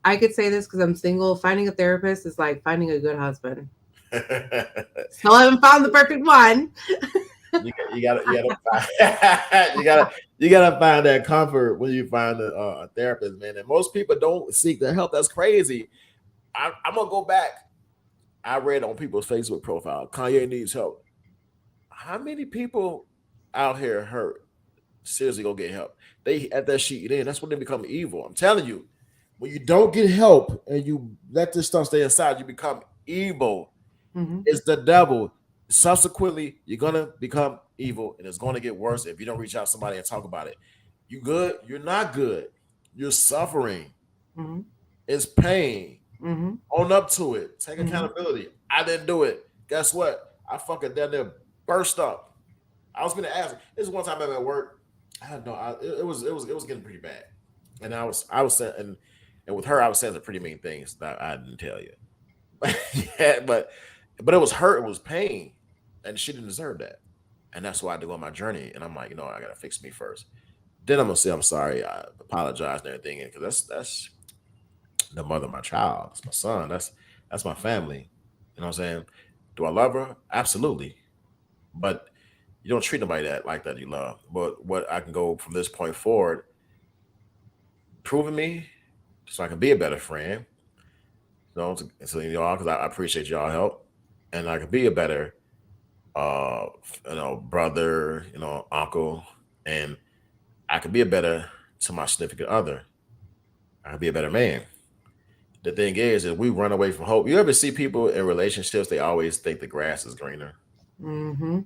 I could say this because I'm single. Finding a therapist is like finding a good husband. Still haven't found the perfect one. You gotta find that comfort when you find a therapist, man. And most people don't seek their help. That's crazy. I'm gonna go back. I read on people's Facebook profile, Kanye needs help. How many people out here hurt seriously go get help? They at that sheet in. That's when they become evil. I'm telling you, when you don't get help and you let this stuff stay inside, you become evil. Mm-hmm. It's the devil. Subsequently, you're gonna become evil, and it's gonna get worse if you don't reach out to somebody and talk about it. You good? You're not good. You're suffering. Mm-hmm. It's pain. Mm-hmm. Own up to it. Take Mm-hmm. accountability. I didn't do it. Guess what? I fucking down there burst up. I was gonna ask. This is one time I'm at work. I don't know. It was getting pretty bad, and I was saying, and with her I was saying some pretty mean things that I didn't tell you. Yeah, but it was hurt. It was pain, and she didn't deserve that. And that's why I had to go on my journey. And I'm like, I gotta fix me first. Then I'm gonna say I'm sorry. I apologize and everything, because that's the mother of my child. It's my son. That's my family. You know what I'm saying? Do I love her? Absolutely. But you don't treat nobody that like that you love. But what I can go from this point forward, proving me so I can be a better friend, to y'all, because I appreciate y'all help, and I can be a better uh brother, uncle, and I could be a better to my significant other. I could be a better man. The thing is we run away from hope. You ever see people in relationships, they always think the grass is greener. Mm-hmm.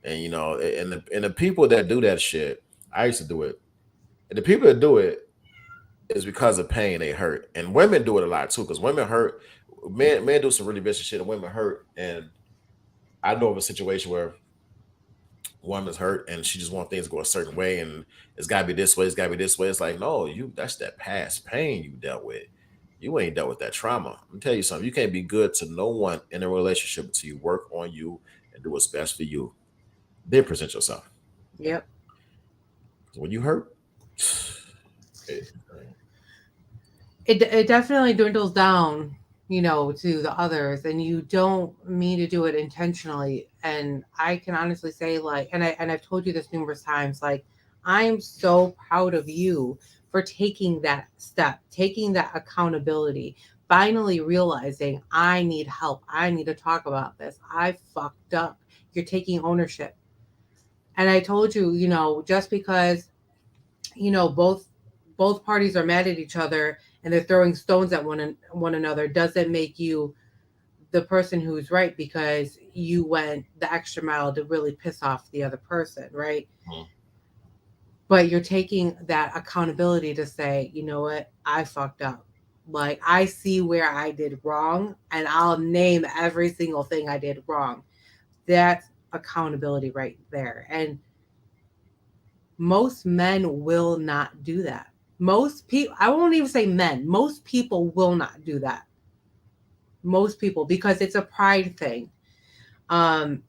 And and the people that do that shit, I used to do it. And the people that do it is because of pain, they hurt. And women do it a lot too, because women hurt. Men do some really vicious shit, and women hurt. And I know of a situation where woman's hurt and she just wants things to go a certain way, and it's gotta be this way, it's gotta be this way. It's like, no, that's that past pain you dealt with. You ain't dealt with that trauma. I'm gonna tell you something. You can't be good to no one in a relationship until you work on you and do what's best for you. Then present yourself. Yep. When you hurt, it, It definitely dwindles down, to the others, and you don't mean to do it intentionally. And I can honestly say, like, and I've told you this numerous times, like, I'm so proud of you for taking that step, taking that accountability, finally realizing I need help. I need to talk about this. I fucked up. You're taking ownership. And I told you, just because both parties are mad at each other and they're throwing stones at one another doesn't make you the person who's right, because you went the extra mile to really piss off the other person, right? Mhm. But you're taking that accountability to say, you know what, I fucked up. Like, I see where I did wrong, and I'll name every single thing I did wrong. That's accountability right there. And most men will not do that. Most people, I won't even say men, most people will not do that. Most people, because it's a pride thing. Um,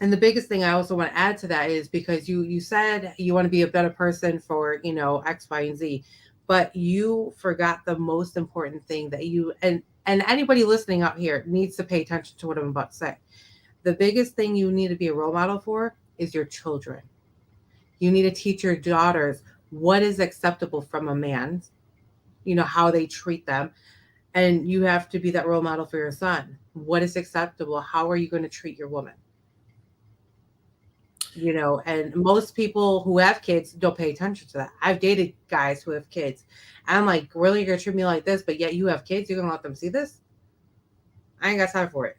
and the biggest thing I also want to add to that is because you said you want to be a better person for, X, Y, and Z, but you forgot the most important thing that and anybody listening out here needs to pay attention to what I'm about to say. The biggest thing you need to be a role model for is your children. You need to teach your daughters what is acceptable from a man, how they treat them. And you have to be that role model for your son. What is acceptable? How are you going to treat your woman? And most people who have kids don't pay attention to that. I've dated guys who have kids. I'm like, really, you're going to treat me like this, but yet you have kids? You're going to let them see this? I ain't got time for it.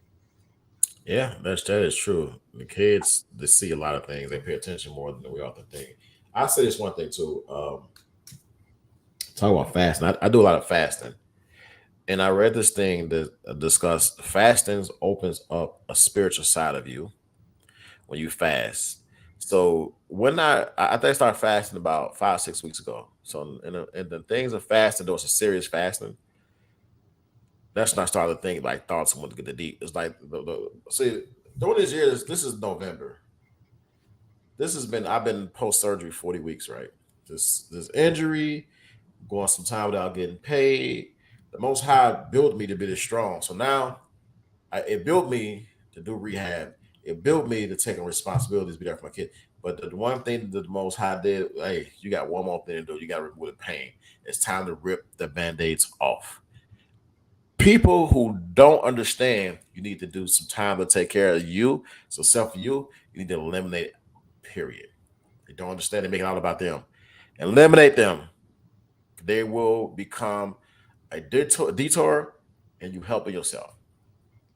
yeah, that is true. The kids, they see a lot of things. They pay attention more than we often think. I say this one thing too. Talk about fasting. I do a lot of fasting, and I read this thing that discussed fasting opens up a spiritual side of you when you fast. So when I think I started fasting about 5 6 weeks ago. So in the things of fasting, those are serious fasting. That's when I started to think like thoughts I want to get the deep. It's like see during this year, this is November. This has been I've been post surgery 40 weeks, right? This injury, going some time without getting paid. The Most High built me to be this strong. So now it built me to do rehab. It built me to take on responsibilities, be there for my kid. But the one thing that the Most High did, hey, you got one more thing to do. You got to remove the pain. It's time to rip the band-aids off. People who don't understand, you need to do some time to take care of you. So self you need to eliminate it, period. They don't understand. They make it all about them. Eliminate them. They will become a detour and you helping yourself.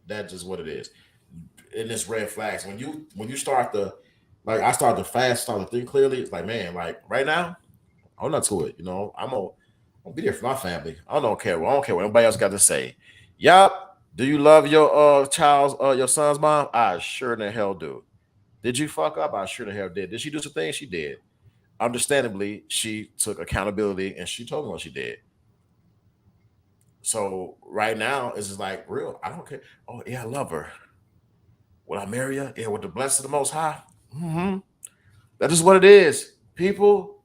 That's just what it is. And it's red flags. When you start to like I start to fast, start to think clearly, it's like, man, like right now, I'm not to it. I'm gonna be there for my family. I don't care what anybody else got to say. Yup. Do you love your your son's mom? I sure in the hell do. Did you fuck up? I sure the hell did. Did she do some things? She did. Understandably, she took accountability and she told me what she did. So right now, it's just like real. I don't care. Oh yeah, I love her. Will I marry her? Yeah, with the blessing of the Most High. Hmm. That is what it is. People,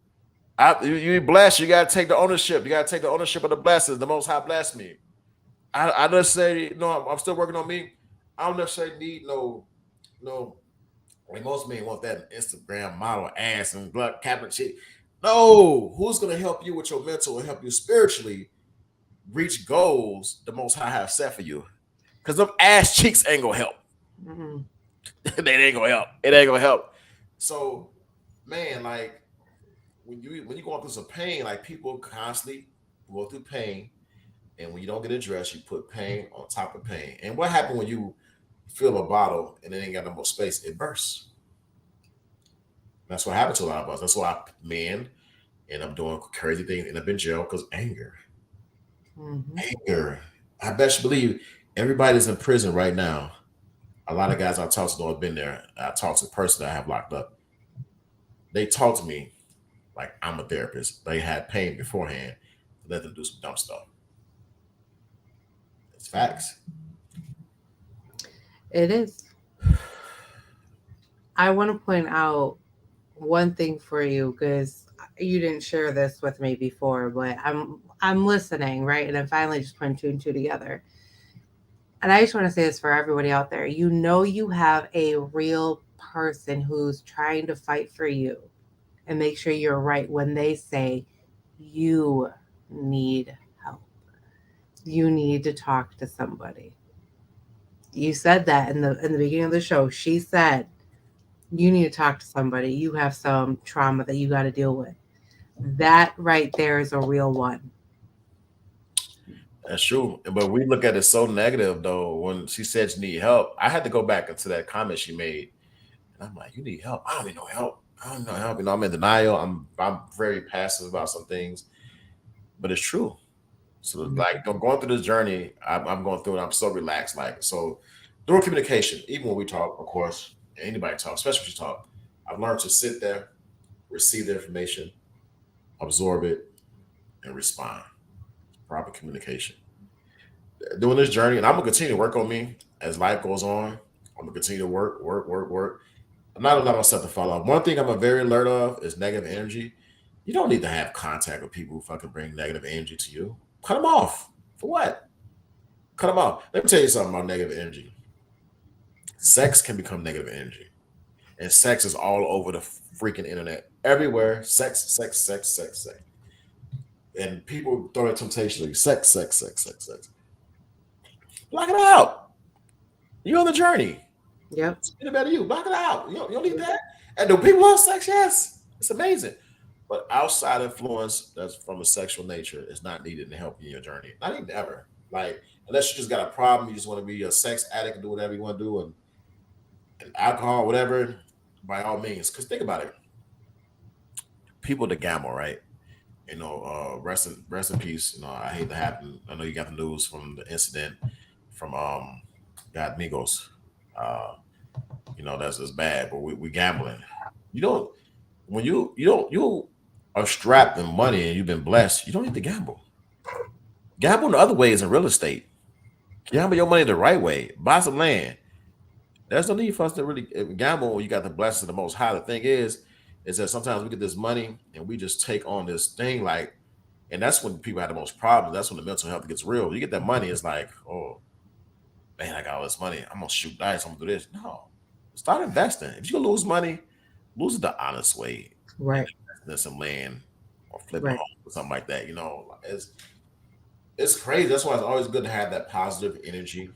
you blessed. You gotta take the ownership. You gotta take the ownership of the blessings. The Most High blessed me. I just say, I'm still working on me. I don't necessarily need no. Like most men want that Instagram model ass and blood capital shit. No, who's gonna help you with your mental and help you spiritually reach goals the Most High have set for you? Because them ass cheeks ain't gonna help. Mm-hmm. They ain't gonna help. It ain't gonna help. So, man, like when you going through some pain, like people constantly go through pain, and when you don't get addressed, you put pain on top of pain. And what happened when you fill a bottle and it ain't got no more space? It bursts. That's what happened to a lot of us. That's why men end up doing crazy things, end up in jail because anger. Mm-hmm. Anger. I best believe everybody that's in prison right now. A lot of guys I talk to don't have been there. I talk to the person that I have locked up. They talk to me like I'm a therapist. They had pain beforehand to let them do some dumb stuff. It's facts. It is. I want to point out one thing for you because you didn't share this with me before, but I'm listening, right? And I'm finally just putting two and two together. And I just want to say this for everybody out there. You know you have a real person who's trying to fight for you and make sure you're right when they say you need help. You need to talk to somebody. You said that in the beginning of the show. She said you need to talk to somebody. You have some trauma that you got to deal with. That right there is a real one. That's true. But we look at it so negative though. When she said she need help, I had to go back into that comment she made. And I'm like, you need help. I don't need no help. I don't need no help. I'm in denial. I'm very passive about some things. But it's true. So like I'm going through this journey, I'm going through it. I'm so relaxed. Like so through communication, even when we talk, of course, anybody talk, especially when you talk, I've learned to sit there, receive the information, absorb it, and respond. Proper communication. Doing this journey, and I'm gonna continue to work on me as life goes on. I'm gonna continue to work, work, work, work. I'm not allowing myself to fall off. One thing I'm a very alert of is negative energy. You don't need to have contact with people who fucking bring negative energy to you. Cut them off. For what? Cut them off. Let me tell you something about negative energy. Sex can become negative energy, and sex is all over the freaking internet, everywhere. Sex, sex, sex, sex, sex, and people throw that temptation like sex, sex, sex, sex, sex. Block it out. You're on the journey. Yep. It's better you. Block it out. You don't need that. And do people love sex? Yes. It's amazing. But outside influence that's from a sexual nature is not needed to help you in your journey. Not even ever. Like, unless you just got a problem, you just want to be a sex addict and do whatever you want to do and alcohol, whatever, by all means. Because think about it. People that gamble, right? Rest in peace. I hate to happen. I know you got the news from the incident from God Migos. Uh, that's bad, but we gambling. You don't when you are strapped in money and you've been blessed. You don't need to gamble. Gamble in the other ways in real estate. Gamble your money the right way. Buy some land. There's no need for us to really gamble when you got the blessing of the most high. The thing is that sometimes we get this money and we just take on this thing like, and that's when people have the most problems. That's when the mental health gets real. You get that money, it's like, oh man, I got all this money. I'm gonna shoot dice. I'm gonna do this. No, start investing. If you lose money, lose it the honest way, and Right. invest in some land or flipping Right. home or something like that. It's crazy. That's why it's always good to have that positive energy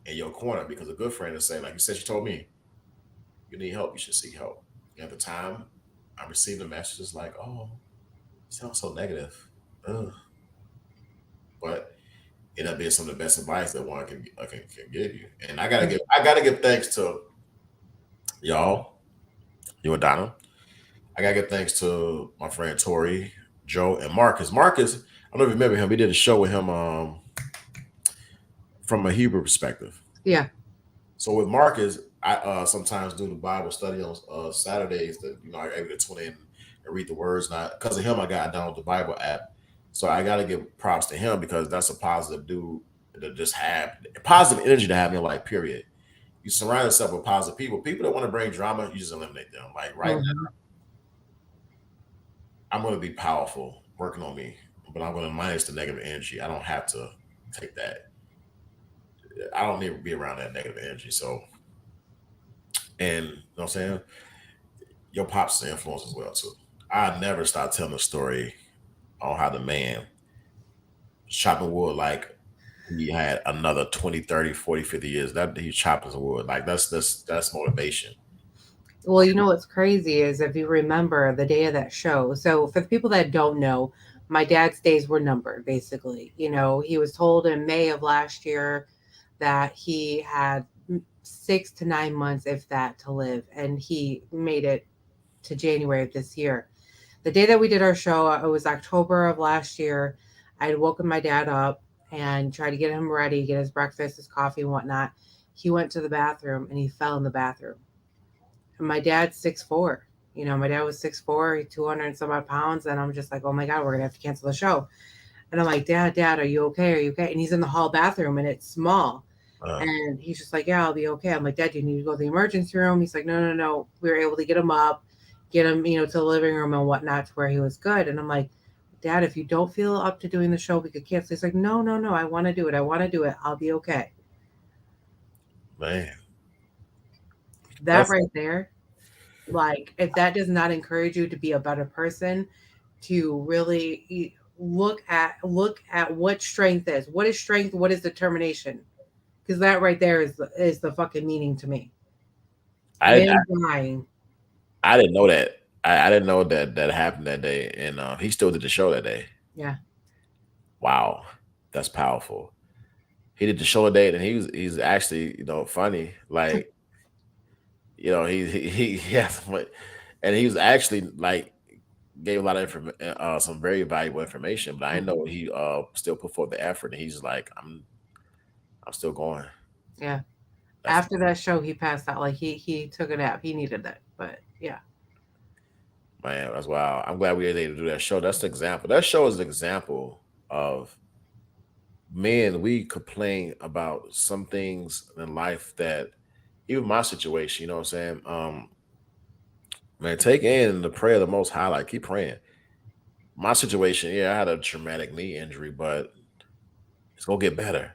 in your corner because a good friend is saying, like you said, she told me, you need help, you should seek help. And at the time, I received a message like, oh, you sound so negative. Ugh. But it ended up being some of the best advice that one can give you. And I gotta give thanks to y'all, you and Donna. I gotta give thanks to my friend Tori, Joe, and Marcus. Marcus, I don't know if you remember him. We did a show with him from a Hebrew perspective. Yeah. So with Marcus, I sometimes do the Bible study on Saturdays. That I'm able to tune in and read the words. Not because of him, I got down the Bible app. So I got to give props to him because that's a positive dude to just have positive energy to have in your life. Period. You surround yourself with positive people. People that want to bring drama, you just eliminate them. Like right now, Mhm. I'm going to be powerful, working on me, but I'm going to minus the negative energy. I don't have to take that. I don't need to be around that negative energy. So, and you know what I'm saying? Your pops is influence as well too. I never stop telling the story on how the man chopping wood like he had another 20, 30, 40, 50 years. That he chopping wood. Like that's motivation. Well, you know what's crazy is if you remember the day of that show. So, for the people that don't know, my dad's days were numbered, basically. He was told in May of last year that he had 6 to 9 months, if that, to live. And he made it to January of this year. The day that we did our show, it was October of last year. I had woken my dad up and tried to get him ready, get his breakfast, his coffee, and whatnot. He went to the bathroom and he fell in the bathroom. And my dad's 6'4". My dad was 6'4", 200 and some odd pounds. And I'm just like, oh my God, we're going to have to cancel the show. And I'm like, Dad, are you okay? Are you okay? And he's in the hall bathroom and it's small. Uh, And he's just like, yeah, I'll be okay. I'm like, Dad, do you need to go to the emergency room? He's like, no, no, no. We were able to get him up, get him, to the living room and whatnot to where he was good. And I'm like, Dad, if you don't feel up to doing the show, we could cancel. He's like, no, no, no. I want to do it. I want to do it. I'll be okay. man, That that's right there, like, if that does not encourage you to be a better person, to really look at what strength is. What is strength? What is determination? Because that right there is the fucking meaning to me. I Him dying. I didn't know that. I didn't know that happened that day, and he still did the show that day. Yeah. Wow, that's powerful. He did the show that day, and he's actually funny. Like he has and he was actually like gave a lot of some very valuable information. But I didn't know he still put forth the effort, and he's like, I'm still going. Yeah. That's After that show, he passed out. Like he took a nap. He needed that. But yeah. man, that's wow. I'm glad we were able to do that show. That's the example. That show is an example of men. We complain about some things in life that even my situation, you know what I'm saying? Man, take in the prayer of the most high, like keep praying. My situation, yeah, I had a traumatic knee injury, but it's gonna get better.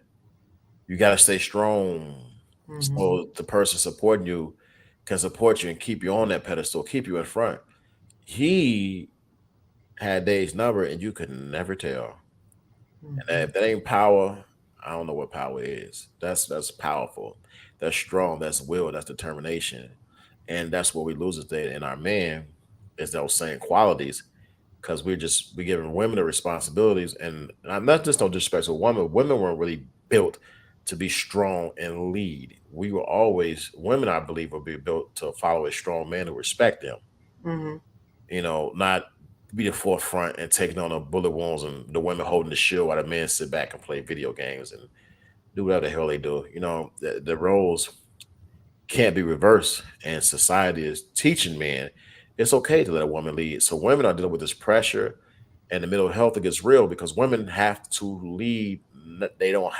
You gotta stay strong. Hmm. So the person supporting you can support you and keep you on that pedestal, keep you in front. He had days number and you could never tell. And Hmm. if that ain't power, I don't know what power is. That's powerful. That's strong. That's will. That's determination. And that's what we lose today in our men is those same qualities because we giving women the responsibilities and I'm not just no disrespect to women. Women weren't really built to be strong and lead. We were always women, I believe, will be built to follow a strong man who respect them. Hmm. Not be the forefront and taking on the bullet wounds and the women holding the shield while the men sit back and play video games and do whatever the hell they do. The roles can't be reversed, and society is teaching men It's okay to let a woman lead. So women are dealing with this pressure, and the mental health, it gets real because women have to lead. They don't.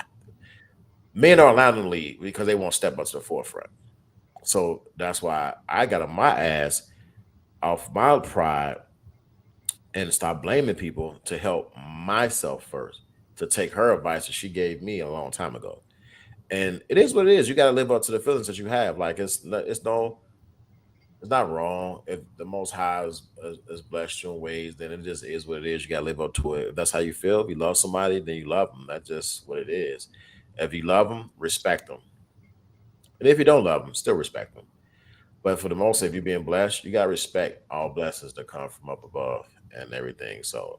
Men are allowed to lead because they won't step up to the forefront. So that's why I got on my ass off my pride and stop blaming people to help myself first. To take her advice that she gave me a long time ago. And it is what it is. You got to live up to the feelings that you have. Like it's not wrong if the Most High is blessed you in ways. Then it just is what it is. You got to live up to it. If that's how you feel, if you love somebody, then you love them. That's just what it is. If you love them, respect them. And if you don't love them, still respect them. But for the most, if you're being blessed, you got to respect all blessings that come from up above and everything. So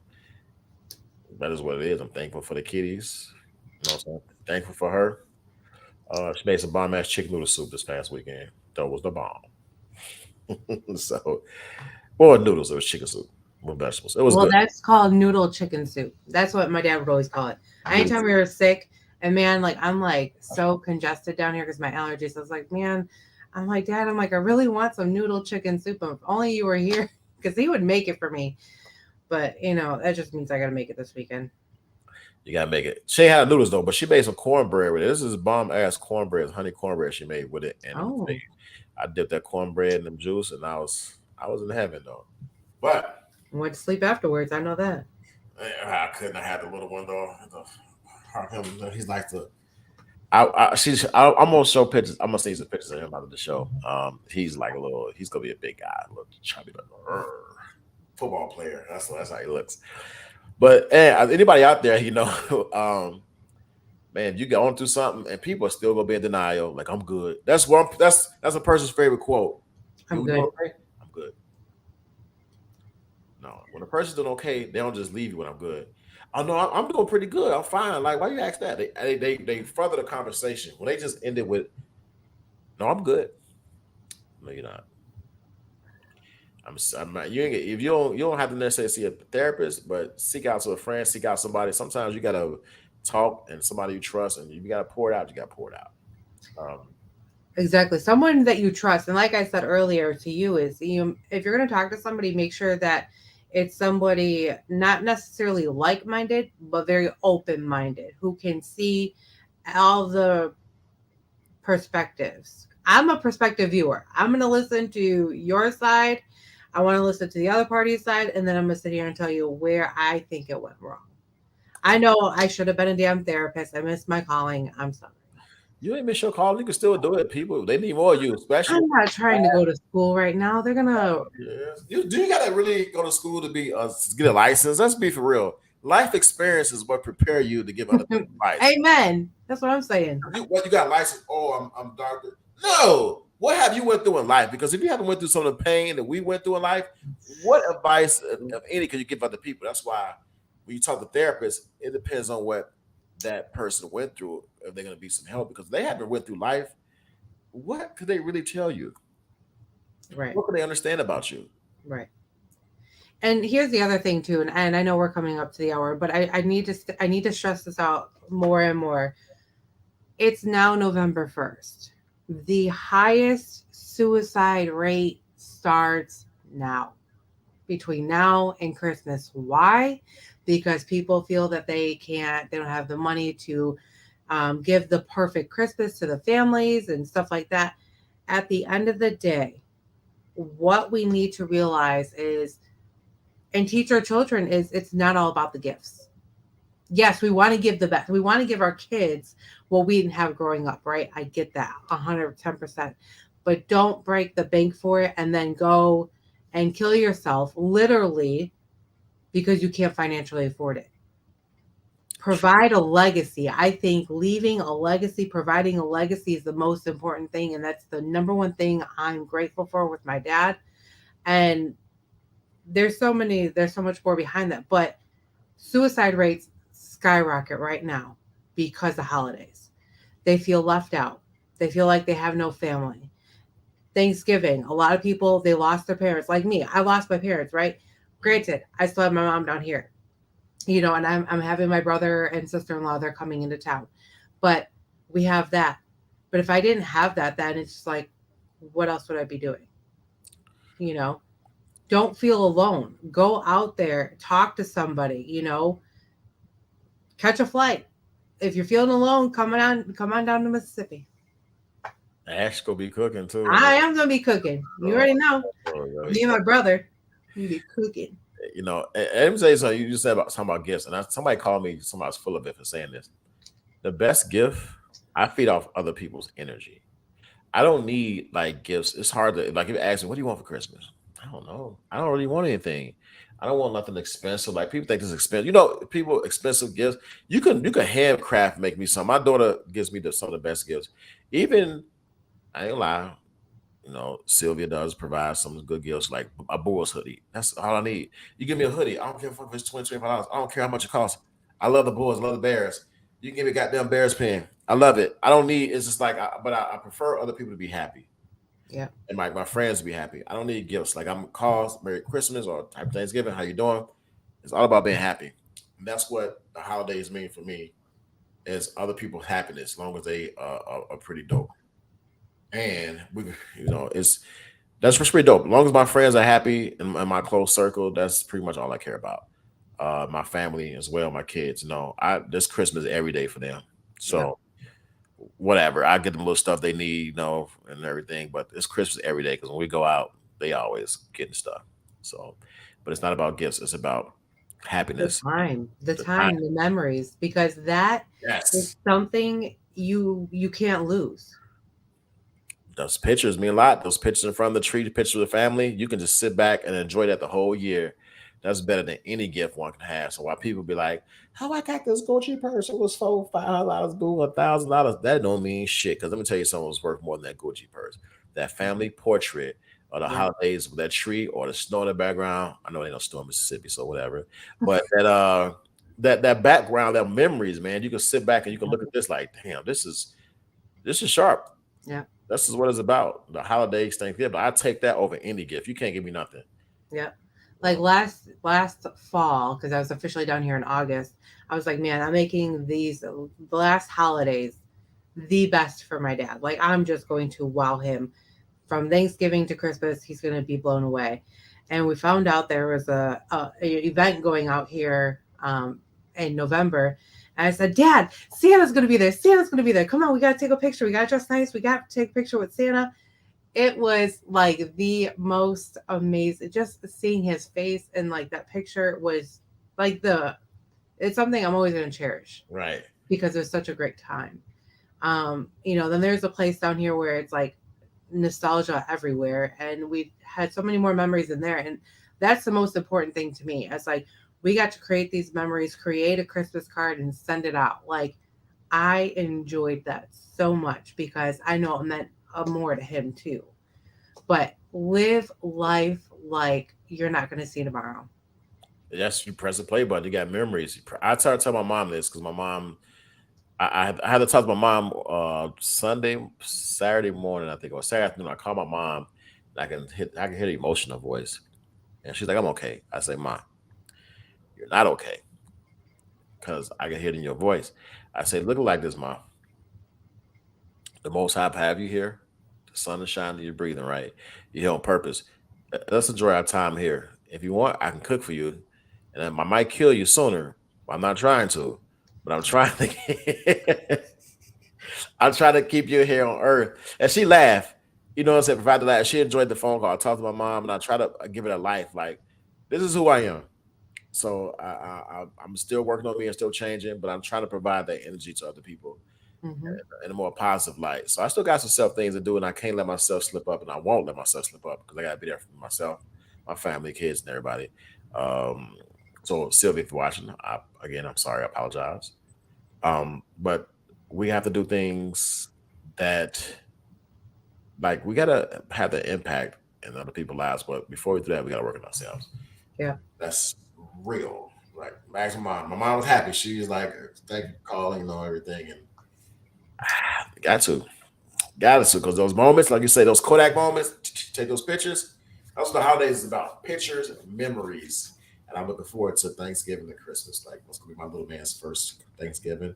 that is what it is. I'm thankful for the kitties. You know what I'm saying? Thankful for her. She made some bomb ass chicken noodle soup this past weekend. That was the bomb. So, well, noodles. It was chicken soup with vegetables. It was Well, good. that's called noodle chicken soup. That's what my dad would always call it. Noodle Anytime we were sick, and man, like I'm like so congested down here because my allergies. I was like, man, I'm like, Dad, I'm like, I really want some noodle chicken soup. If only you were here, because he would make it for me. But that just means I got to make it this weekend. You gotta make it. She ain't had noodles though, but she made some cornbread with it. This is bomb ass cornbread, honey cornbread she made with it, and it was Oh, big. I dipped that cornbread in them juice, and I was in heaven though. But went to sleep afterwards. I know that. I couldn't have had the little one though. He's like the. I'm gonna show pictures. I'm gonna see some pictures of him out of the show. He's like a little. He's gonna be a big guy, a little chubby, like football player. That's how he looks. But anybody out there, man, you get on through something, and people are still gonna be in denial. Like I'm good. That's a person's favorite quote. I'm You good. okay? I'm good. No, when a person's doing okay, they don't just leave you when I'm good. Oh no, I'm doing pretty good. I'm fine. Like, why you ask that? They further the conversation when they just end it with, "No, I'm good." No, you're not. I'm not. You ain't, if you don't have to necessarily see a therapist, but seek out to a friend, seek out somebody. Sometimes you gotta talk and somebody you trust, and you gotta pour it out. You gotta pour it out. Um, Exactly. Someone that you trust. And like I said earlier to you, is if you're going to talk to somebody, make sure that it's somebody not necessarily like minded, but very open minded who can see all the perspectives. I'm a perspective viewer. I'm going to listen to your side. I want to listen to the other party's side. And then I'm going to sit here and tell you where I think it went wrong. I know I should have been a damn therapist. I missed my calling. I'm sorry. you ain't miss your call. You can still do it. People they need more of you, especially. I'm not trying to go to school right now. They're gonna. Yes. You gotta really go to school to be to get a license? Let's be for real. Life experience is what prepare you to give other people advice. Amen. That's what I'm saying. You got a license? Oh, I'm doctor. No. What have you went through in life? Because if you haven't went through some of the pain that we went through in life, what advice, if any, could you give other people? That's why when you talk to therapists, it depends on what that person went through. If they're going to be some help, because they haven't went through life, what could they really tell you? Right. What can they understand about you? Right. And here's the other thing too, and I know we're coming up to the hour, but I need to I need to stress this out more and more. It's now November 1st. The highest suicide rate starts now, between now and Christmas. Why? Because people feel that they don't have the money to give the perfect Christmas to the families and stuff like that. At the end of the day, what we need to realize is and teach our children is it's not all about the gifts. Yes, we want to give the best. We want to give our kids what we didn't have growing up, right? I get that 110%. But don't break the bank for it and then go and kill yourself literally because you can't financially afford it. Provide a legacy. I think leaving a legacy, providing a legacy is the most important thing. And that's the number one thing I'm grateful for with my dad. And there's so much more behind that. But suicide rates skyrocket right now because of holidays. They feel left out. They feel like they have no family. Thanksgiving, a lot of people they lost their parents. Like me, I lost my parents, right? Granted, I still have my mom down here, and I'm having my brother and sister-in-law, they're coming into town. But we have that. But if I didn't have that, then it's just like, what else would I be doing? You know? Don't feel alone. Go out there, talk to somebody, catch a flight. If you're feeling alone, come on down to Mississippi. Ash gonna be cooking too. I am gonna be cooking. You Uh, already know. Me and my brother, we be cooking. and let me tell you something. You just said about talking about gifts, and somebody called me. Somebody's full of it for saying this. The best gift, I feed off other people's energy. I don't need like gifts. It's hard to like if you ask me, what do you want for Christmas? I don't know. I don't really want anything. I don't want nothing expensive. Like people think this is expensive. People expensive gifts. You can handcraft make me some. My daughter gives me some of the best gifts. Even I ain't gonna lie. Sylvia does provide some good gifts like a Bulls hoodie. That's all I need. You give me a hoodie. I don't care if it's $20, $25. I don't care how much it costs. I love the Bulls, love the Bears. You can give me a goddamn Bears pen. I love it. I don't need, it's just like, I prefer other people to be happy. Yeah. And my friends to be happy. I don't need gifts. Like I'm calls, Merry Christmas or type of Thanksgiving. How you doing? It's all about being happy. And that's what the holidays mean for me is other people's happiness, as long as they are pretty dope. And that's what's pretty dope. As long as my friends are happy in my close circle, that's pretty much all I care about. My family as well, my kids. I this Christmas every day for them. So whatever, I get them little stuff they need, and everything. But it's Christmas every day because when we go out, they always getting stuff. So, but it's not about gifts; it's about The happiness. time, the The time. time, the memories, because that is Yes, something you can't lose. those pictures mean a lot. Those pictures in front of the tree, the pictures of the family, you can just sit back and enjoy that the whole year. That's better than any gift one can have. So why people be like, "How I got this Gucci purse? It was $400, $500, boo, $1,000." That don't mean shit. Because let me tell you, something was worth more than that Gucci purse. That family portrait or the Yeah. holidays with that tree or the snow in the background. I know ain't no snow in Mississippi, so whatever. But that background, that memories, man. You can sit back and you can look at this like, damn, this is sharp. Yeah. This is what it's about. The holidays, Thanksgiving. I take that over any gift. You can't give me nothing. Yeah. Like last fall, because I was officially down here in August, I was like, man, I'm making the last holidays the best for my dad. Like I'm just going to wow him from Thanksgiving to Christmas. He's going to be blown away. And we found out there was a event going out here in November. And I said, Dad, Santa's going to be there. Santa's going to be there. Come on, we got to take a picture. We got to dress nice. We got to take a picture with Santa. It was like the most amazing, just seeing his face and like that picture was like it's something I'm always going to cherish Right. because it was such a great time. Then there's a place down here where it's like nostalgia everywhere, and we had so many more memories in there, and that's the most important thing to me. It's like we got to create these memories, create a Christmas card, and send it out. Like I enjoyed that so much because I know it meant more to him too. But live life like you're not going to see tomorrow. Yes, you press the play button. You got memories. I try to tell my mom this because my mom, I had to talk to my mom Saturday morning, I think, or Saturday afternoon. I call my mom, and I can hear the emotion in her voice, and she's like, "I'm okay." I say, "Ma, you're not okay," because I can hear it in your voice. I say, "Look like this, Ma. The Most High have you here. The sun is shining. You're breathing right. You're here on purpose. Let's enjoy our time here. If you want, I can cook for you, and I might kill you sooner. I'm not trying to, but I'm trying to. I'm trying to keep you here on earth." And she laughed. You know what I'm saying? Provide the laugh. She enjoyed the phone call. I talked to my mom, and I try to give it a life. Like this is who I am. So I'm still working on me and still changing, but I'm trying to provide that energy to other people Hmm. in a more positive light. So I still got some self things to do, and I can't let myself slip up, and I won't let myself slip up because I got to be there for myself, my family, kids, and everybody. Um, so Sylvia, if you're watching, again, I'm sorry, I apologize. But we have to do things that, like, we gotta have the impact in other people's lives. But before we do that, we gotta work on ourselves. Yeah. That's real. Like, ask my mom. My mom was happy. She was like, "Thank you for calling, everything." And got to, because those moments, like you say, those Kodak moments, take those pictures. That's what the holidays is about: pictures and memories. And I'm looking forward to Thanksgiving and Christmas. Like, what's gonna be my little man's first Thanksgiving,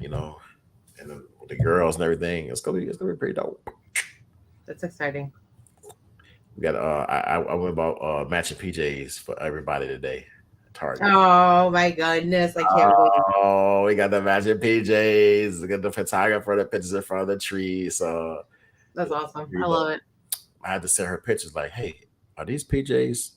you know, and then with the girls and everything. It's gonna be pretty dope. That's exciting. We got I went about matching PJs for everybody today. Target. Oh my goodness, I can't wait. Oh, we got the matching PJs. We got the photographer, the pictures in front of the tree. So That's awesome. I you know, love it. I had to send her pictures like, hey, are these PJs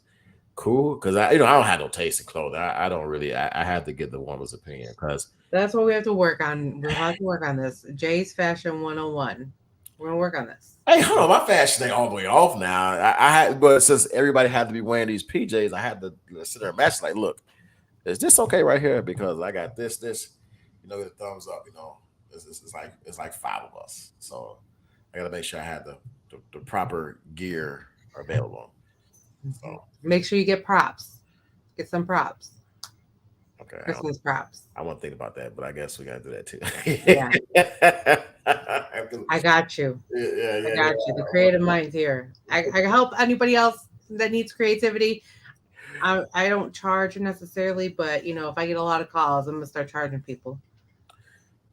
cool? Because I don't have no taste in clothing. I don't really. I had to get the woman's opinion because That's what we have to work on. We're about to work on this. Jay's Fashion 101. We're gonna work on this. hey, hold on, my fashion ain't all the way off now. I had, but since everybody had to be wearing these PJs, I had to sit there and match. Like, look, is this okay right here? Because I got this. The thumbs up. It's like five of us, so I got to make sure I had the proper gear available. So Make sure you get props. Get some props. okay, Christmas props. I won't think about that, but I guess we got to do that too. Yeah. I got you. Yeah, I got you. The creative mind's here. I can help anybody else that needs creativity. I don't charge necessarily, but if I get a lot of calls, I'm gonna start charging people.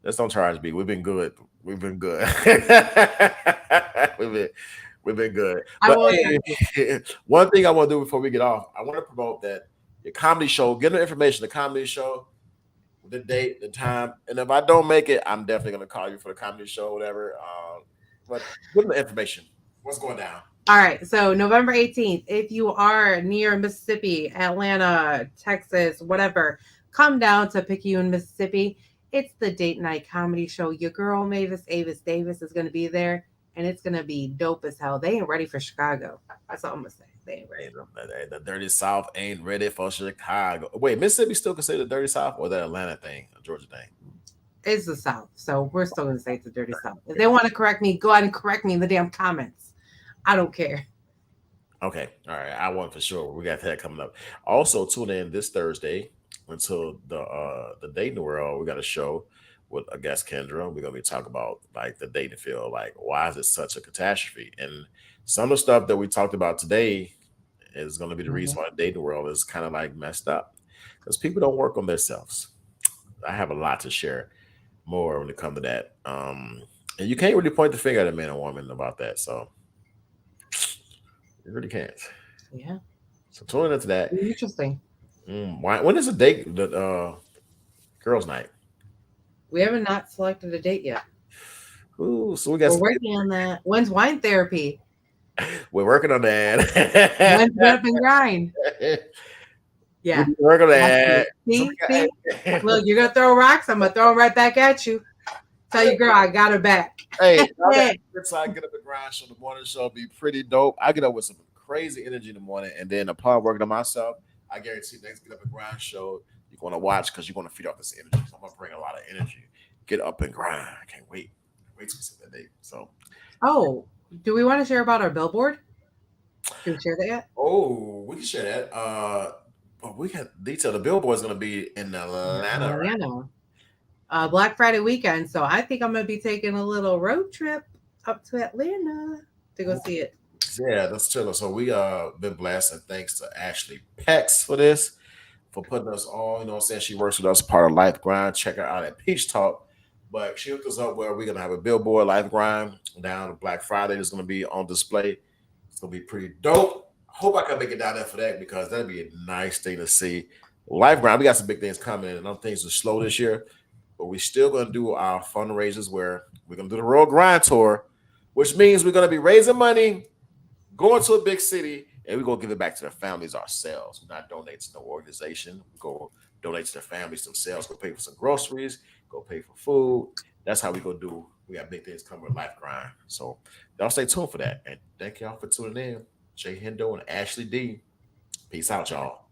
Just don't charge me. We've been good. We've been good. we've been we've been good. I But will. hey, one thing I want to do before we get off, I want to promote that your comedy show. Get the information, the comedy show, the date, the time, and if I don't make it, I'm definitely gonna call you for the comedy show, whatever. But give them the information. What's going down? All right. So November 18th, if you are near Mississippi, Atlanta, Texas, whatever, come down to Picayune, Mississippi. It's the date night comedy show. Your girl Mavis Avis Davis is going to be there, and it's going to be dope as hell. They ain't ready for Chicago. That's all I'm going to say. They ain't ready. The Dirty South ain't ready for Chicago. Wait, Mississippi still considered the Dirty South or that Atlanta thing, a Georgia thing? It's the South, so we're still going to say it's the dirty South. If they want to correct me, go ahead and correct me in the damn comments. I don't care. Okay, all right. I want for sure. We got that coming up. Also, tune in this Thursday until the dating world. We got a show with a guest Kendra. We're gonna be talking about like the dating field, like why is it such a catastrophe? And some of the stuff that we talked about today is gonna be the reason why the dating world is kind of like messed up because people don't work on themselves. I have a lot to share more when it comes to that. And you can't really point the finger at a man or woman about that. So you really can't. Yeah. So tune into that. Interesting. Why? When is the date? The girls' night. We haven't not selected a date yet. Ooh, so we got. We're working on that. When's wine therapy? We're working on that. When's get up and grind? Yeah. We're working on that. See? Look, you're gonna throw rocks. I'm gonna throw them right back at you. Tell your girl I got her back. Hey, I get up and grind show. The morning show be pretty dope. I get up with some crazy energy in the morning, and then upon working on myself, I guarantee next get up and grind show you're gonna watch because you're gonna feed off this energy. So I'm gonna bring a lot of energy. Get up and grind. I can't wait. Wait till we see that date. So. Oh, do we want to share about our billboard? Can we share that yet? Oh, we can share that. But we got detail. The billboard's gonna be in Atlanta. Right? Black Friday weekend. So I think I'm gonna be taking a little road trip up to Atlanta to go see it. Yeah, that's true. So we been blessed, and thanks to Ashley Pex for this, for putting us on. You know what I'm saying? She works with us part of Life Grind. Check her out at Peach Talk. But she hooked us up where we're gonna have a billboard Life Grind down Black Friday is gonna be on display. It's gonna be pretty dope. Hope I can make it down there for that because that'd be a nice thing to see. Life Grind, we got some big things coming, and some things are slow this year, but we're still gonna do our fundraisers where we're gonna do the Royal Grind Tour, which means we're gonna be raising money, going to a big city, and we're gonna give it back to the families ourselves. We're not donating to no organization. We go donate to the families themselves. Go pay for some groceries. Go pay for food. That's how we go do. We got big things coming with Life Grind. So y'all stay tuned for that. And thank y'all for tuning in. Jay Hendo and Ashley D. Peace out, y'all.